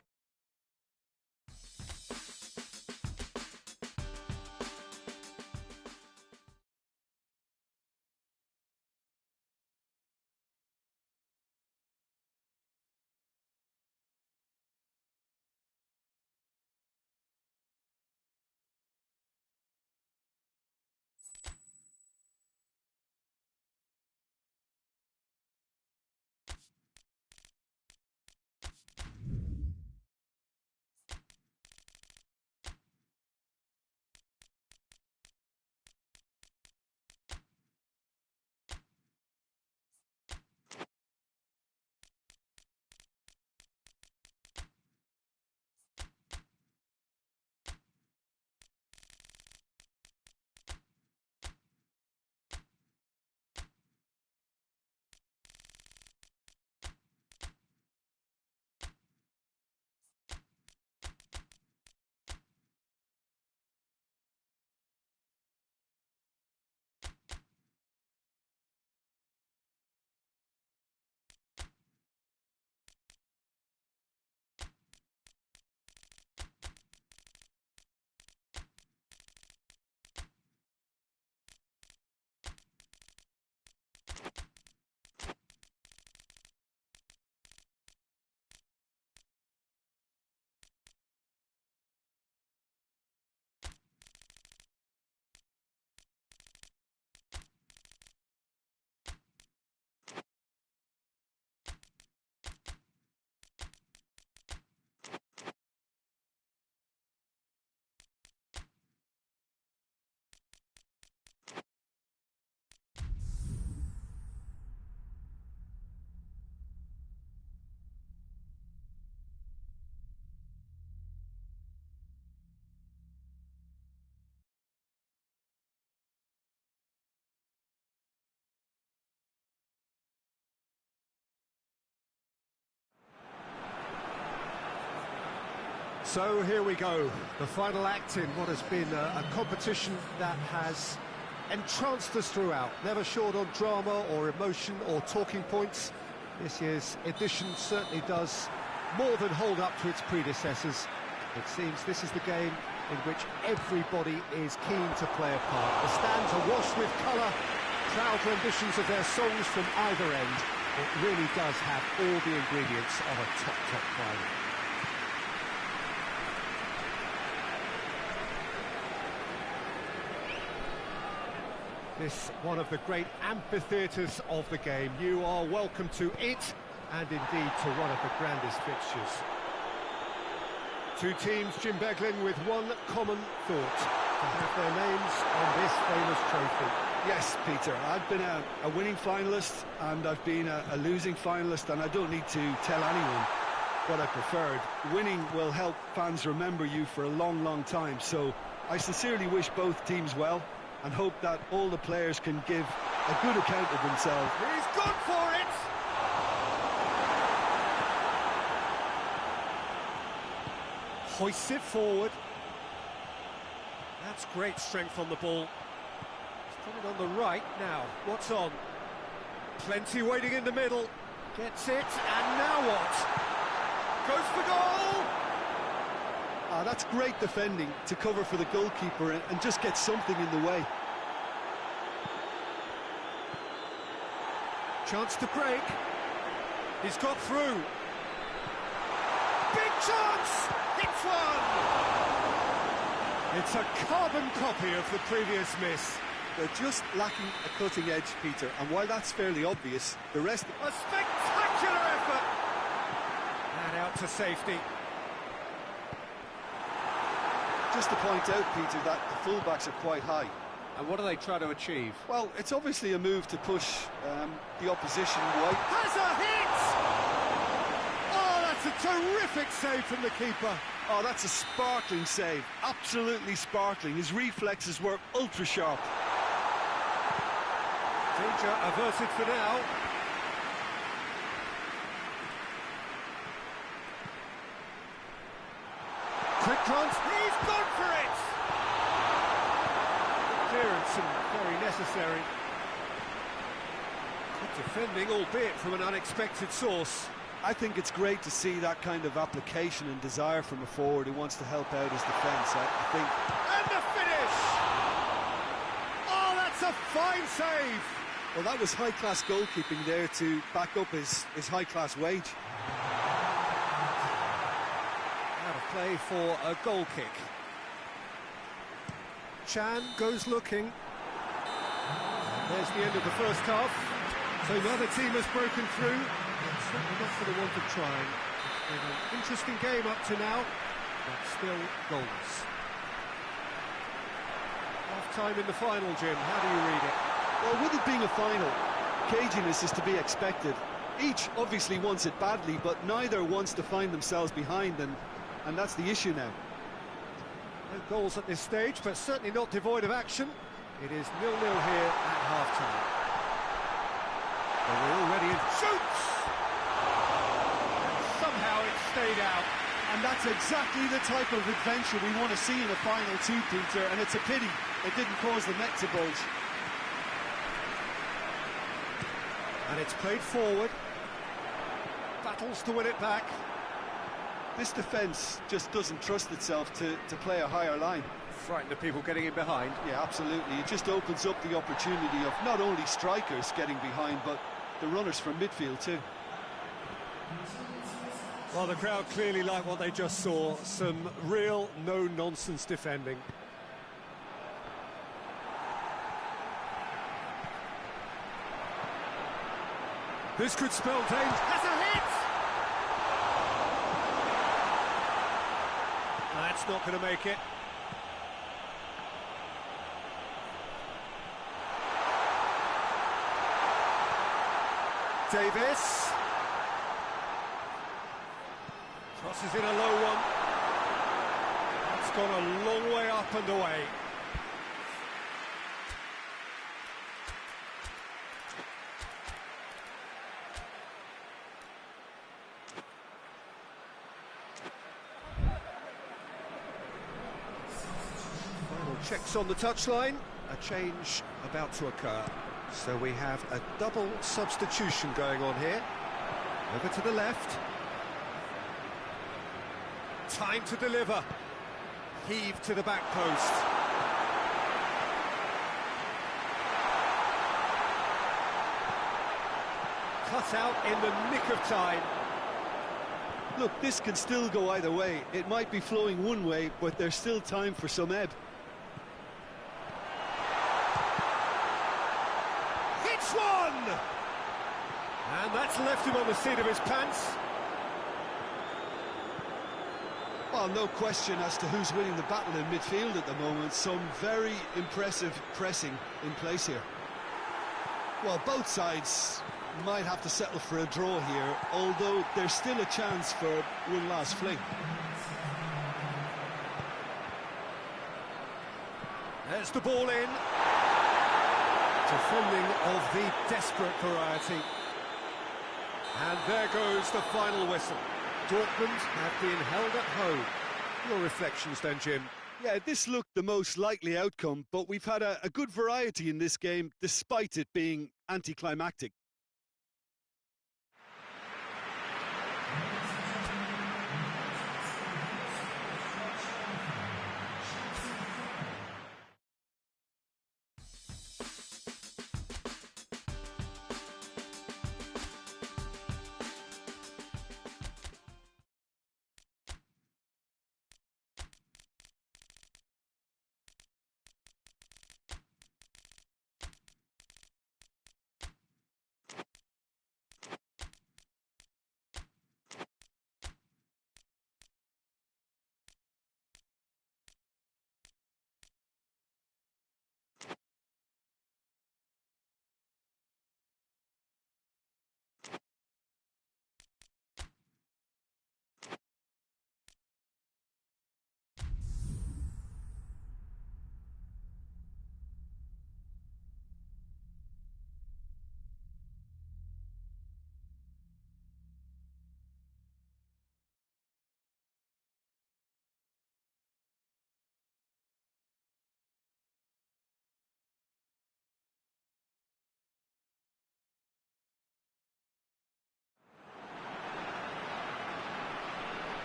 Speaker 1: So here we go, the final act in what has been a competition that has entranced us throughout, never short on drama or emotion or talking points. This year's edition certainly does more than hold up to its predecessors. It seems this is the game in which everybody is keen to play a part. The stands are washed with colour, proud renditions of their songs from either end. It really does have all the ingredients of a top final. This one of the great amphitheatres of the game. You are welcome to it, and indeed to one of the grandest fixtures. Two teams, Jim Beglin, with one common thought: to have their names on this famous trophy.
Speaker 3: Yes, Peter, I've been a winning finalist, and I've been a losing finalist, and I don't need to tell anyone what I preferred. Winning will help fans remember you for a long, long time, so I sincerely wish both teams well, and hope that all the players can give a good account of themselves.
Speaker 1: He's gone for it! Hoists it forward. That's great strength on the ball. Put it on the right now. What's on? Plenty waiting in the middle. Gets it, and now what? Goes for goal!
Speaker 3: Ah, that's great defending to cover for the goalkeeper and just get something in the way.
Speaker 1: Chance to break. He's got through. Big chance! Hits one! It's a carbon copy of the previous miss.
Speaker 3: They're just lacking a cutting edge, Peter, and while that's fairly obvious, the rest...
Speaker 1: A spectacular effort! And out to safety.
Speaker 3: Just to point out, Peter, that the fullbacks are quite high.
Speaker 1: And what do they try to achieve?
Speaker 3: Well, it's obviously a move to push the opposition wide.
Speaker 1: Has a hit! Oh, that's a terrific save from the keeper.
Speaker 3: Oh, that's a sparkling save. Absolutely sparkling. His reflexes were ultra-sharp.
Speaker 1: Danger averted for now. Quick glance, he's gone for it! Clearance and very necessary. Good defending, albeit from an unexpected source.
Speaker 3: I think it's great to see that kind of application and desire from a forward who wants to help out his defence, I think.
Speaker 1: And the finish! Oh, that's a fine save!
Speaker 3: Well, that was high-class goalkeeping there to back up his high-class wage.
Speaker 1: Out of play for a goal kick. Chan goes looking. There's the end of the first half. So neither team has broken through. But certainly not for the want of trying. It's been an interesting game up to now, but still goals. Half-time in the final, Jim. How do you read it?
Speaker 3: Well, with it being a final, caginess is to be expected. Each obviously wants it badly, but neither wants to find themselves behind, and that's the issue now.
Speaker 1: No goals at this stage, but certainly not devoid of action. It is 0-0 here at half-time. We're already in. Shoots! And somehow it stayed out.
Speaker 3: And that's exactly the type of adventure we want to see in a final too, Peter, and it's a pity it didn't cause the net to bulge.
Speaker 1: And it's played forward. Battles to win it back.
Speaker 3: This defence just doesn't trust itself to play a higher line.
Speaker 1: Frighten the people getting in behind.
Speaker 3: Yeah, absolutely. It just opens up the opportunity of not only strikers getting behind, but the runners from midfield too.
Speaker 1: Well, the crowd clearly like what they just saw. Some real no-nonsense defending. This could spell danger. Has a hit! That's not going to make it. Davis. Crosses in a low one. It's gone a long way up and away. Final checks on the touchline. A change about to occur. So we have a double substitution going on here. Over to the left. Time to deliver. Heave to the back post. Cut out in the nick of time.
Speaker 3: Look, this can still go either way. It might be flowing one way, but there's still time for some ebb.
Speaker 1: Hits one! And that's left him on the seat of his pants.
Speaker 3: Well, no question as to who's winning the battle in midfield at the moment. Some very impressive pressing in place here. Well, both sides might have to settle for a draw here, although there's still a chance for one last fling.
Speaker 1: There's the ball in. Defending of the desperate variety. And there goes the final whistle. Dortmund have been held at home. Your reflections then, Jim?
Speaker 3: Yeah, this looked the most likely outcome, but we've had a good variety in this game, despite it being anticlimactic.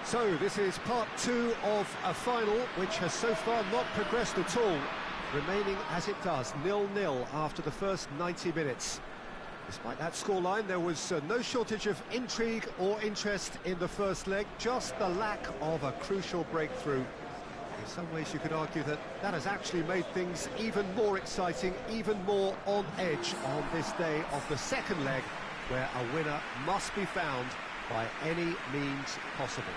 Speaker 1: So this is part two of a final which has so far not progressed at all, remaining as it does, 0-0 after the first 90 minutes. Despite that scoreline, there was no shortage of intrigue or interest in the first leg, just the lack of a crucial breakthrough. In some ways you could argue that that has actually made things even more exciting, even more on edge on this day of the second leg, where a winner must be found by any means possible.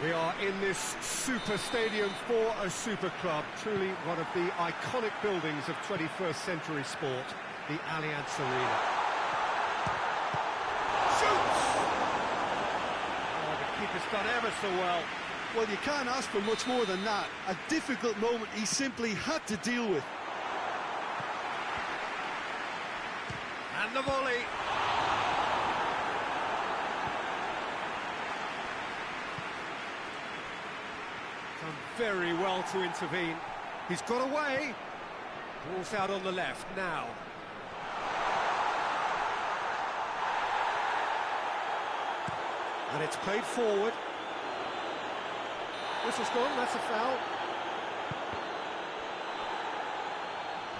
Speaker 1: We are in this super stadium for a super club, truly one of the iconic buildings of 21st century sport, the Allianz Arena. Shoots! Oh, the keeper's done ever so well.
Speaker 3: Well, you can't ask for much more than that. A difficult moment he simply had to deal with.
Speaker 1: And the volley. Done very well to intervene. He's got away. Ball's out on the left now. And it's played forward. Whistle's gone, that's a foul.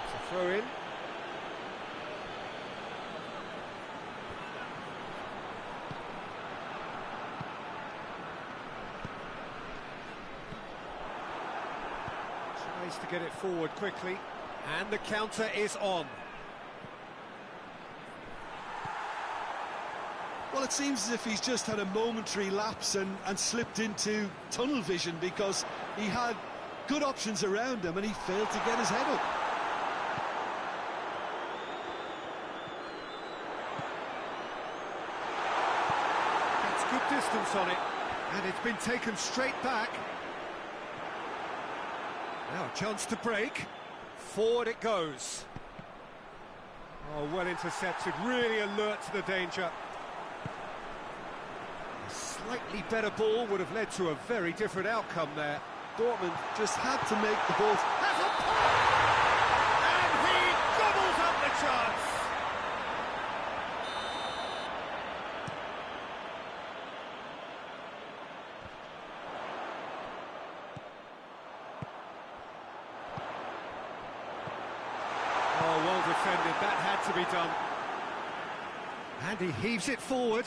Speaker 1: It's a throw in. Tries to get it forward quickly, and the counter is on.
Speaker 3: Well, it seems as if he's just had a momentary lapse and slipped into tunnel vision, because he had good options around him and he failed to get his head up.
Speaker 1: That's good distance on it, and it's been taken straight back. Now a chance to break. Forward it goes. Oh, well intercepted, really alert to the danger. A slightly better ball would have led to a very different outcome there.
Speaker 3: Dortmund just had to make the ball.
Speaker 1: Has a pop! And he gobbles up the chance! Oh, well defended, that had to be done. And he heaves it forward.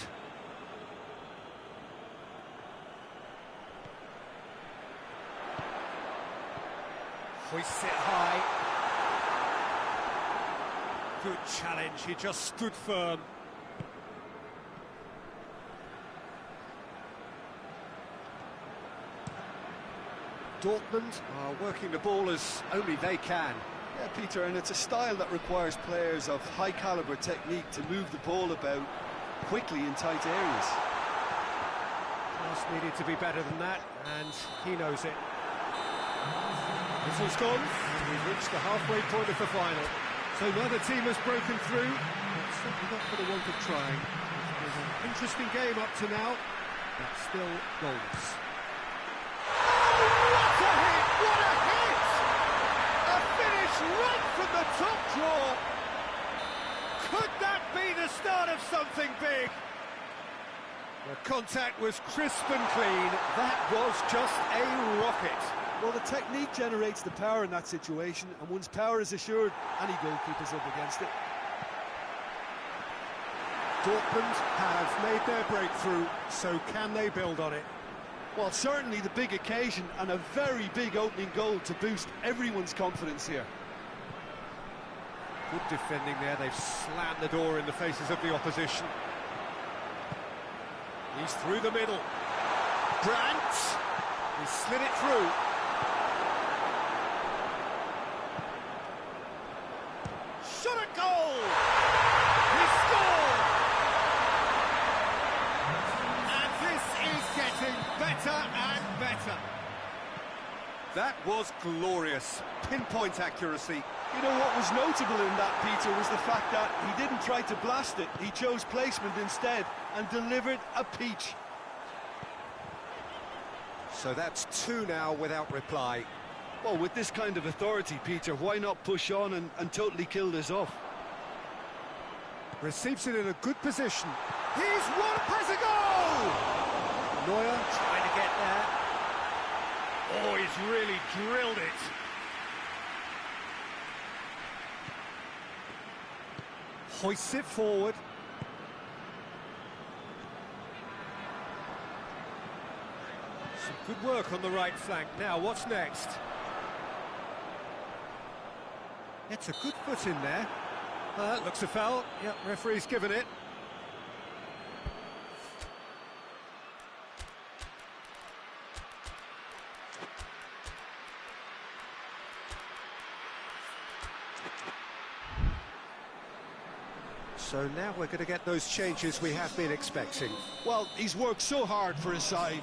Speaker 1: Hoists it high. Good challenge, he just stood firm. Dortmund are working the ball as only they can.
Speaker 3: Yeah, Peter, and it's a style that requires players of high caliber technique to move the ball about quickly in tight areas.
Speaker 1: Pass needed to be better than that, and he knows it. Whistle's gone, and we've reached the halfway point of the final. So neither team has broken through, but certainly not for the want of trying. It's been an interesting game up to now. That's still goals.
Speaker 2: What a hit! What a hit! A finish right from the top draw. Could that be the start of something big?
Speaker 1: The contact was crisp and clean. That was just a rocket.
Speaker 2: Well, the technique generates the power in that situation, and once power is assured, any goalkeeper's up against it.
Speaker 1: Dortmund have made their breakthrough, so can they build on it?
Speaker 2: Well, certainly the big occasion and a very big opening goal to boost everyone's confidence here.
Speaker 1: Good defending there. They've slammed the door in the faces of the opposition. He's through the middle. Brandt! He slid it through.
Speaker 2: Shot a goal! He scored!
Speaker 1: And this is getting better and better. That was glorious. Pinpoint accuracy.
Speaker 2: You know what was notable in that, Peter, was the fact that he didn't try to blast it. He chose placement instead and delivered a peach.
Speaker 1: So that's two now without reply.
Speaker 3: Well, with this kind of authority, Peter, why not push on and totally kill this off?
Speaker 1: Receives it in a good position. He's one, has a goal! Neuer trying to get there. Oh, he's really drilled it. Hoists it forward. Some good work on the right flank. Now, what's next? It's a good foot in there. Looks a foul. Yep, referee's given it. So now we're going to get those changes we have been expecting.
Speaker 2: Well, he's worked so hard for his side,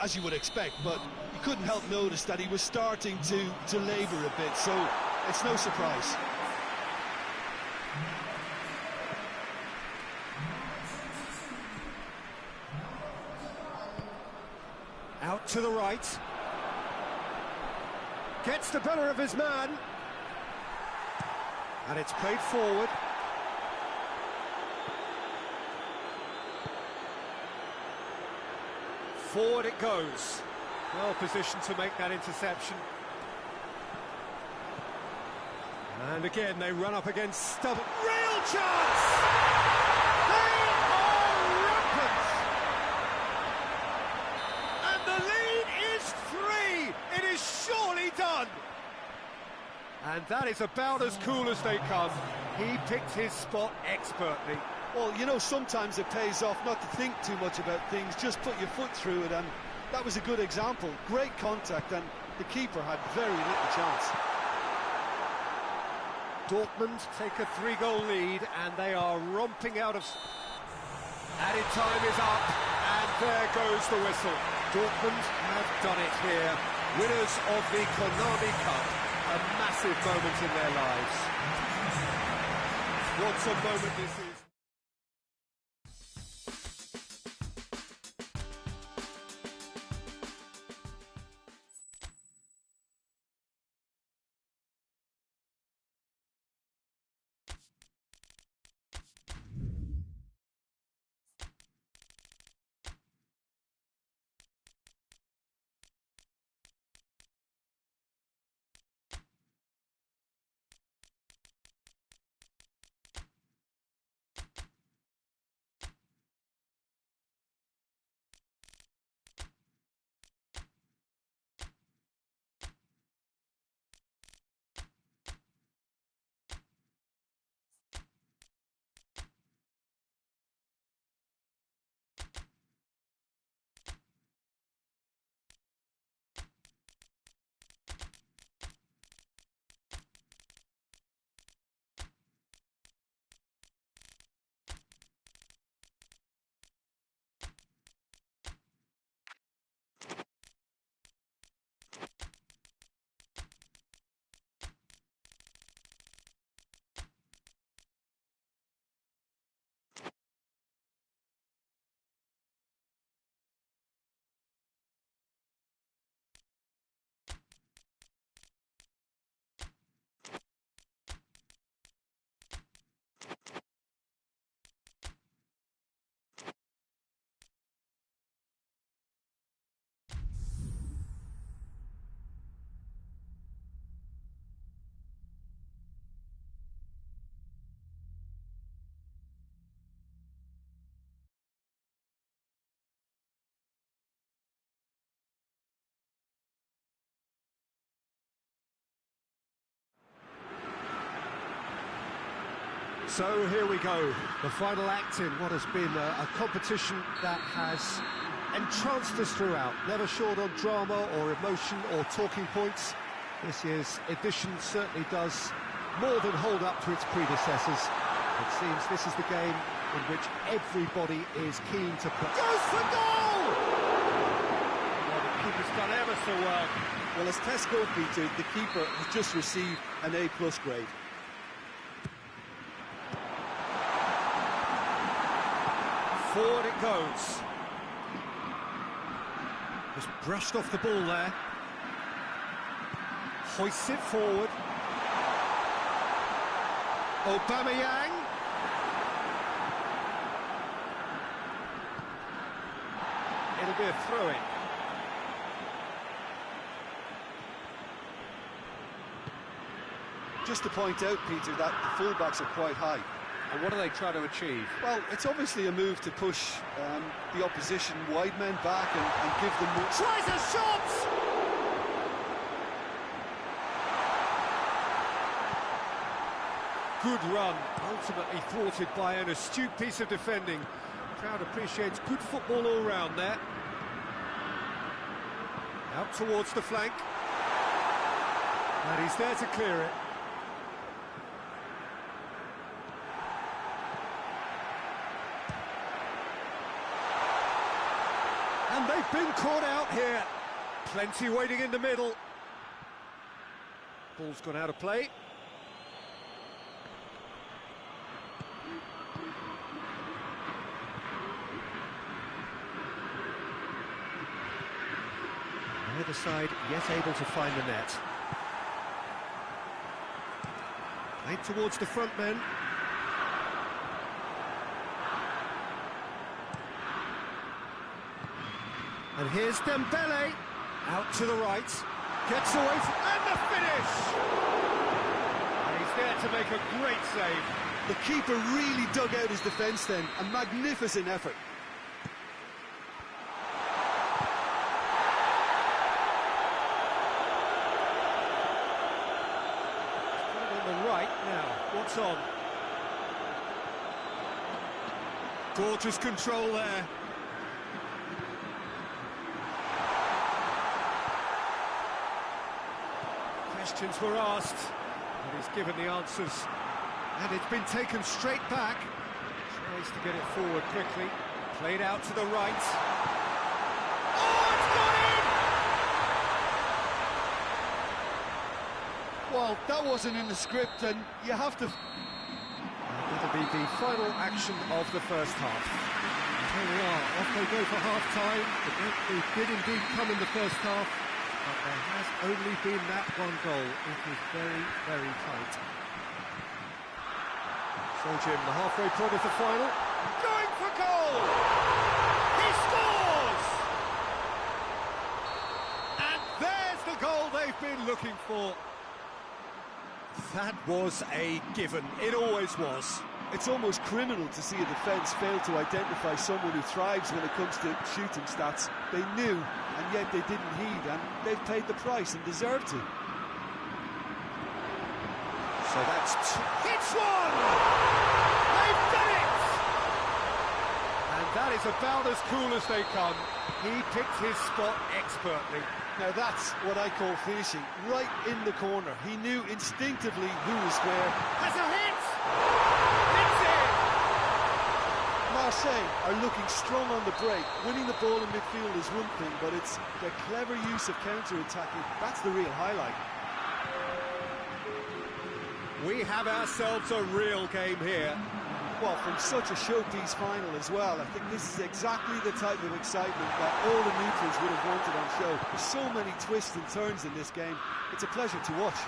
Speaker 2: as you would expect, but you couldn't help notice that he was starting to labour a bit, so it's no surprise.
Speaker 1: Out to the right. Gets the better of his man. And it's played forward. Forward it goes. Well positioned to make that interception. And again, they run up against stubborn. Real chance! They are rampant! And the lead is 3! It is surely done! And that is about as cool as they come. He picked his spot expertly.
Speaker 2: Well, you know, sometimes it pays off not to think too much about things, just put your foot through it, and that was a good example. Great contact, and the keeper had very little chance.
Speaker 1: Dortmund take a 3-goal lead, and they are romping out of... Added time is up, and there goes the whistle. Dortmund have done it here. Winners of the Konami Cup, a massive moment in their lives. What a moment this is. So here we go, the final act in what has been a competition that has entranced us throughout, never short on drama or emotion or talking points. This year's edition certainly does more than hold up to its predecessors. It seems this is the game in which everybody is keen to play. Goes for goal!
Speaker 2: Well, the keeper's done ever so well. Well, as test score, Peter, the keeper has just received an A+ grade.
Speaker 1: Forward it goes. Just brushed off the ball there. Hoists it forward. Aubameyang. It'll be a throw-in.
Speaker 2: Just to point out, Peter, that the fullbacks are quite high.
Speaker 1: And what are they trying to achieve?
Speaker 2: Well, it's obviously a move to push the opposition wide men back and give them more...
Speaker 1: Tries a shot! Good run, ultimately thwarted by an astute piece of defending. Crowd appreciates good football all round there. Out towards the flank. And he's there to clear it. And they've been caught out here. Plenty waiting in the middle. Ball's gone out of play. Neither side yet able to find the net. Played towards the front men. And here's Dembele, out to the right, gets away from, and the finish! And he's there to make a great save.
Speaker 2: The keeper really dug out his defence then, a magnificent effort.
Speaker 1: On the right now, what's on? Gorgeous control there. Questions were asked, and he's given the answers, and it's been taken straight back. Tries to get it forward quickly, played out to the right. Oh, it's gone in!
Speaker 2: Well, that wasn't in the script, and you have to...
Speaker 1: That'll be the final action of the first half. And here we are, off they go for half-time. The breakthrough did indeed come in the first half, but there has only been that one goal. It is very, very tight. So, Jim, the halfway point of the final. Going for goal! He scores! And there's the goal they've been looking for. That was a given. It always was.
Speaker 2: It's almost criminal to see a defence fail to identify someone who thrives when it comes to shooting stats. They knew, and yet they didn't heed, and they've paid the price and deserve to.
Speaker 1: So that's hits one! They've done it! And that is about as cool as they come. He picked his spot expertly.
Speaker 2: Now that's what I call finishing, right in the corner. He knew instinctively who was where.
Speaker 1: Has a hit! It's in!
Speaker 2: Marseille are looking strong on the break. Winning the ball in midfield is one thing, but it's the clever use of counter-attacking. That's the real highlight.
Speaker 1: We have ourselves a real game here.
Speaker 2: Well, from such a showpiece final as well, I think this is exactly the type of excitement that all the neutrals would have wanted on show. There's so many twists and turns in this game. It's a pleasure to watch.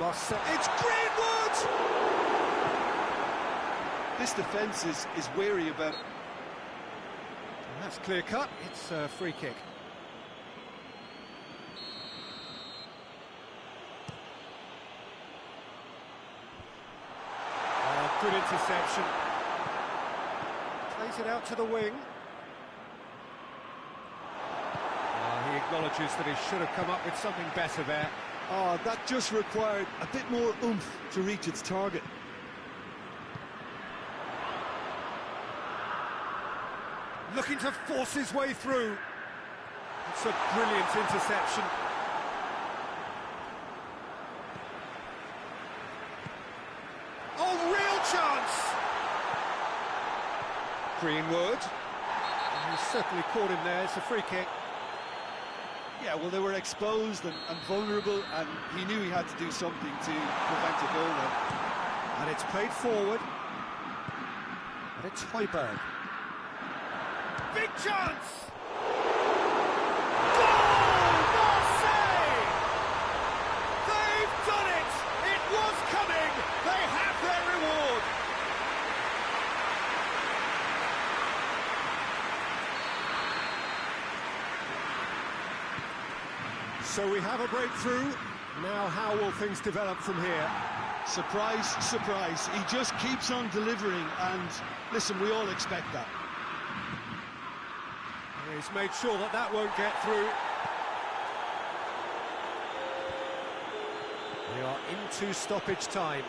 Speaker 1: It's Greenwood!
Speaker 2: This defence is wary about it.
Speaker 1: And that's clear cut. It's a free kick. Good interception. Plays it out to the wing. He acknowledges that he should have come up with something better there.
Speaker 2: Oh, that just required a bit more oomph to reach its target.
Speaker 1: Looking to force his way through. It's a brilliant interception. Oh, real chance! Greenwood. He's certainly caught him there. It's a free kick.
Speaker 2: Yeah, well, they were exposed and vulnerable, and he knew he had to do something to prevent a goal then.
Speaker 1: And it's played forward. And it's Højbjerg. Big chance! Goal! Marseille! They've done it! It was coming! They have their reward! So we have a breakthrough. Now how will things develop from here?
Speaker 2: Surprise, surprise. He just keeps on delivering, and listen, we all expect that.
Speaker 1: He's made sure that that won't get through. We are into stoppage time.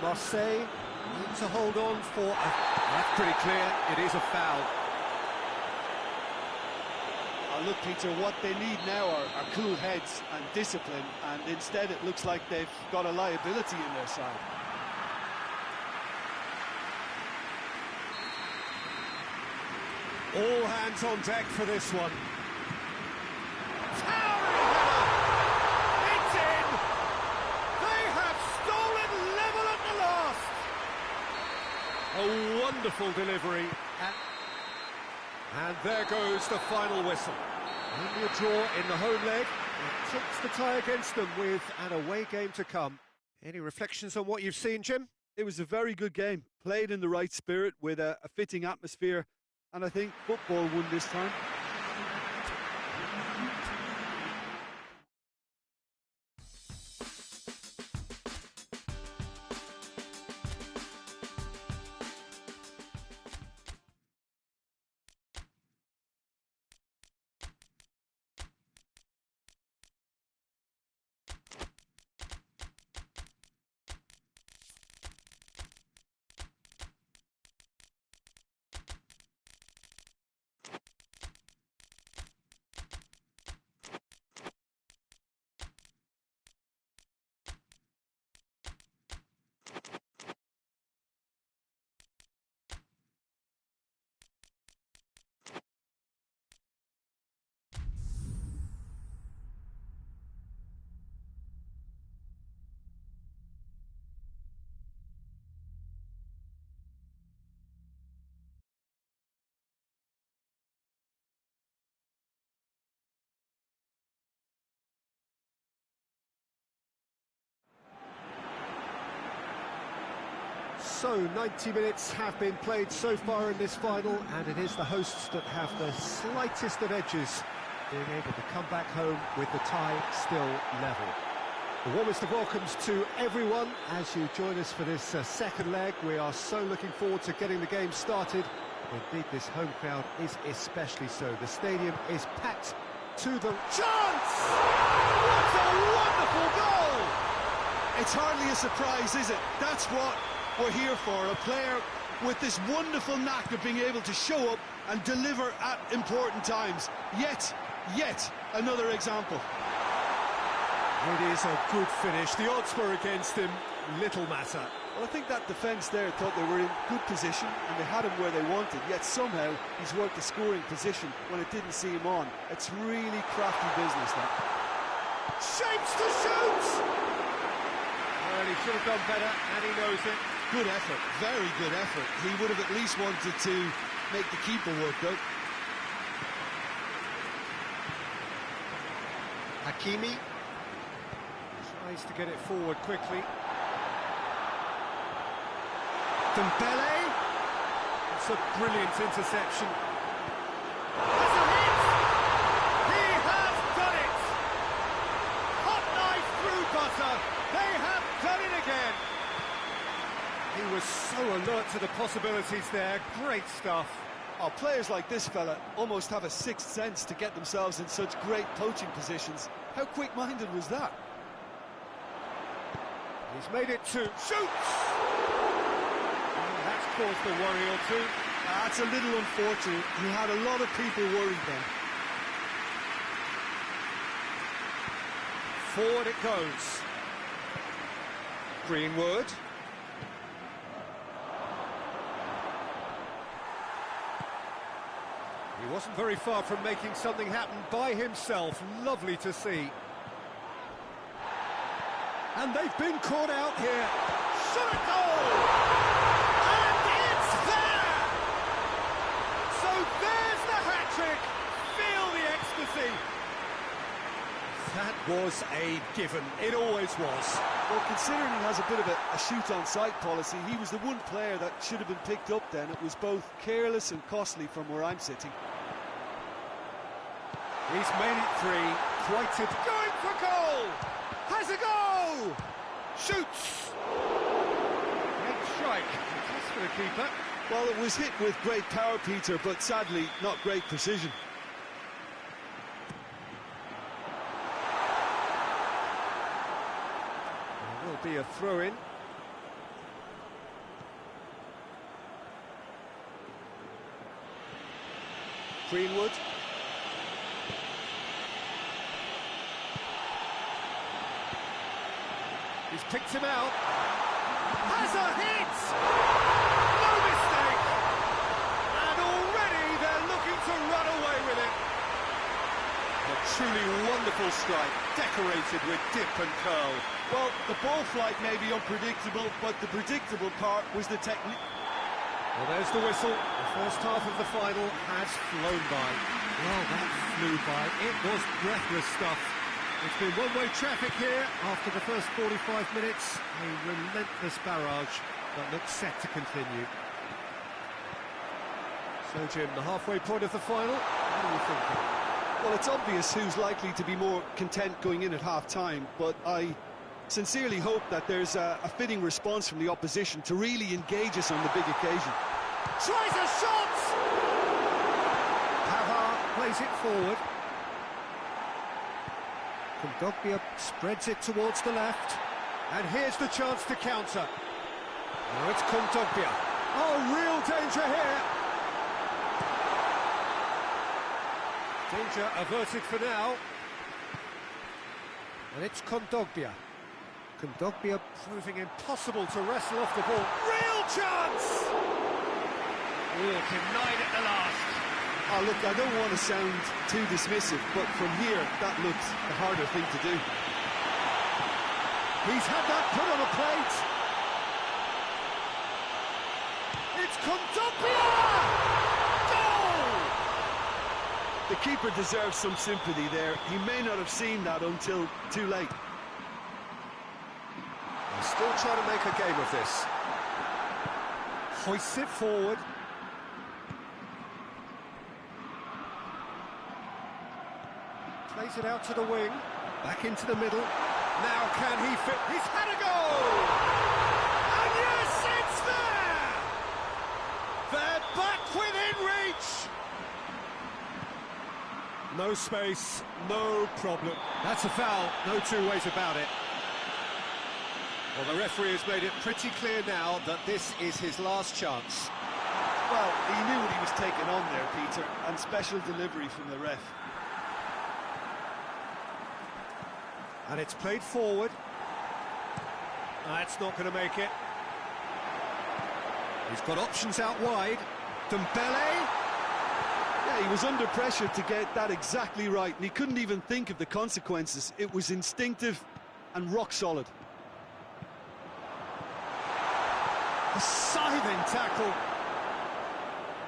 Speaker 1: Marseille need to hold on for that's pretty clear, it is a foul.
Speaker 2: Look, Peter, what they need now are cool heads and discipline, and instead it looks like they've got a liability in their side.
Speaker 1: All hands on deck for this one. Towering header! It's in! They have stolen level at the last! A wonderful delivery. And there goes the final whistle. Only a draw in the home leg. It tips the tie against them with an away game to come. Any reflections on what you've seen, Jim?
Speaker 2: It was a very good game, played in the right spirit with a fitting atmosphere, and I think football won this time.
Speaker 1: So, 90 minutes have been played so far in this final, and it is the hosts that have the slightest of edges, being able to come back home with the tie still level. The warmest of welcomes to everyone as you join us for this second leg. We are so looking forward to getting the game started. Indeed, this home crowd is especially so. The stadium is packed to the chance! What a wonderful goal!
Speaker 2: It's hardly a surprise, is it? That's what we're here for, a player with this wonderful knack of being able to show up and deliver at important times. Yet another example.
Speaker 1: It is a good finish. The odds were against him, little matter.
Speaker 2: Well, I think that defence there thought they were in good position and they had him where they wanted, yet somehow he's worked the scoring position when it didn't see him on. It's really crafty business, that.
Speaker 1: Shapes to shoot! Well, he should have done better, and he knows it.
Speaker 2: Good effort, very good effort. He would have at least wanted to make the keeper work, though.
Speaker 1: Hakimi tries to get it forward quickly. Dembele. It's a brilliant interception. That's a hit! He has done it! Hot knife through butter. They have done it again. He was so alert to the possibilities there. Great stuff.
Speaker 2: Oh, players like this fella almost have a sixth sense to get themselves in such great poaching positions. How quick-minded was that?
Speaker 1: He's made it two. Shoots! That's caused a worry or two.
Speaker 2: That's a little unfortunate. He had a lot of people worried then.
Speaker 1: Forward it goes. Greenwood. He wasn't very far from making something happen by himself. Lovely to see. And they've been caught out here. Shot a goal! And it's there! So there's the hat-trick. Feel the ecstasy. That was a given. It always was.
Speaker 2: Well, considering he has a bit of a shoot-on-sight policy, he was the one player that should have been picked up then. It was both careless and costly from where I'm sitting.
Speaker 1: He's made it three. Whited going for goal! Has a go! Shoots! Next strike. That's for the keeper.
Speaker 2: Well, it was hit with great power, Peter, but sadly, not great precision.
Speaker 1: There will be a throw-in. Greenwood. He's picked him out. Has a hit! No mistake! And already they're looking to run away with it. A truly wonderful strike, decorated with dip and curl.
Speaker 2: Well, the ball flight may be unpredictable, but the predictable part was the technique.
Speaker 1: Well, there's the whistle. The first half of the final has flown by. Well, that flew by. It was breathless stuff. It's been one-way traffic here after the first 45 minutes. A relentless barrage that looks set to continue. So, Jim, the halfway point of the final, what are you thinking?
Speaker 2: Well, it's obvious who's likely to be more content going in at half-time, but I sincerely hope that there's a fitting response from the opposition to really engage us on the big occasion.
Speaker 1: Tries a shot! Pavard plays it forward. Kondogbia spreads it towards the left. And here's the chance to counter. Now it's Kondogbia. Oh, real danger here. Danger averted for now. And it's Kondogbia. Kondogbia proving impossible to wrestle off the ball. Real chance! Oh, denied at the last.
Speaker 2: Oh, look, I don't want to sound too dismissive, but from here, that looks the harder thing to do.
Speaker 1: He's had that put on a plate. It's Kondogbia! Goal!
Speaker 2: The keeper deserves some sympathy there. He may not have seen that until too late.
Speaker 1: He's still trying to make a game of this. Hoists it forward. Plays it out to the wing, back into the middle. Now can he fit? He's had a goal! And yes, it's there! They're back within reach! No space, no problem. That's a foul, no two ways about it. Well, the referee has made it pretty clear now that this is his last chance.
Speaker 2: Well, he knew what he was taking on there, Peter, and special delivery from the ref.
Speaker 1: And it's played forward. That's not going to make it. He's got options out wide. Dembele.
Speaker 2: Yeah, he was under pressure to get that exactly right, and he couldn't even think of the consequences. It was instinctive and rock solid.
Speaker 1: A scything tackle.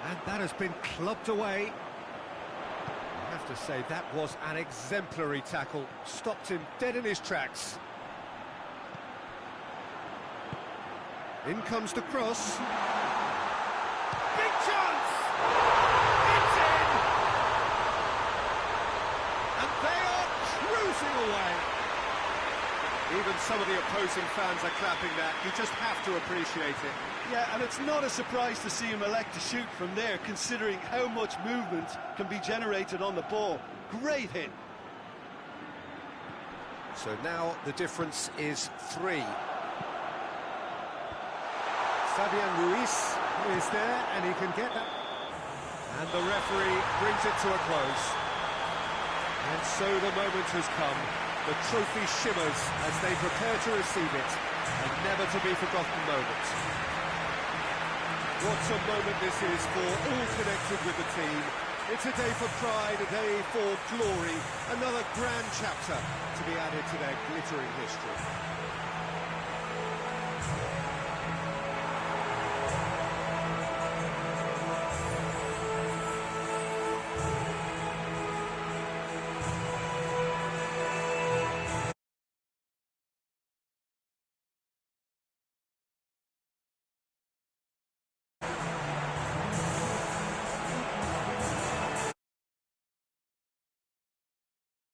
Speaker 1: And that has been clubbed away. I have to say, that was an exemplary tackle. Stopped him dead in his tracks. In comes the cross. Big chance! It's in! And they are cruising away. Even some of the opposing fans are clapping that. You just have to appreciate it.
Speaker 2: Yeah, and it's not a surprise to see him elect to shoot from there, considering how much movement can be generated on the ball. Great hit.
Speaker 1: So now the difference is 3. Fabian Ruiz is there, and he can get that. And the referee brings it to a close. And so the moment has come. The trophy shimmers as they prepare to receive it. A never-to-be-forgotten moment. What a moment this is for all connected with the team. It's a day for pride, a day for glory. Another grand chapter to be added to their glittering history.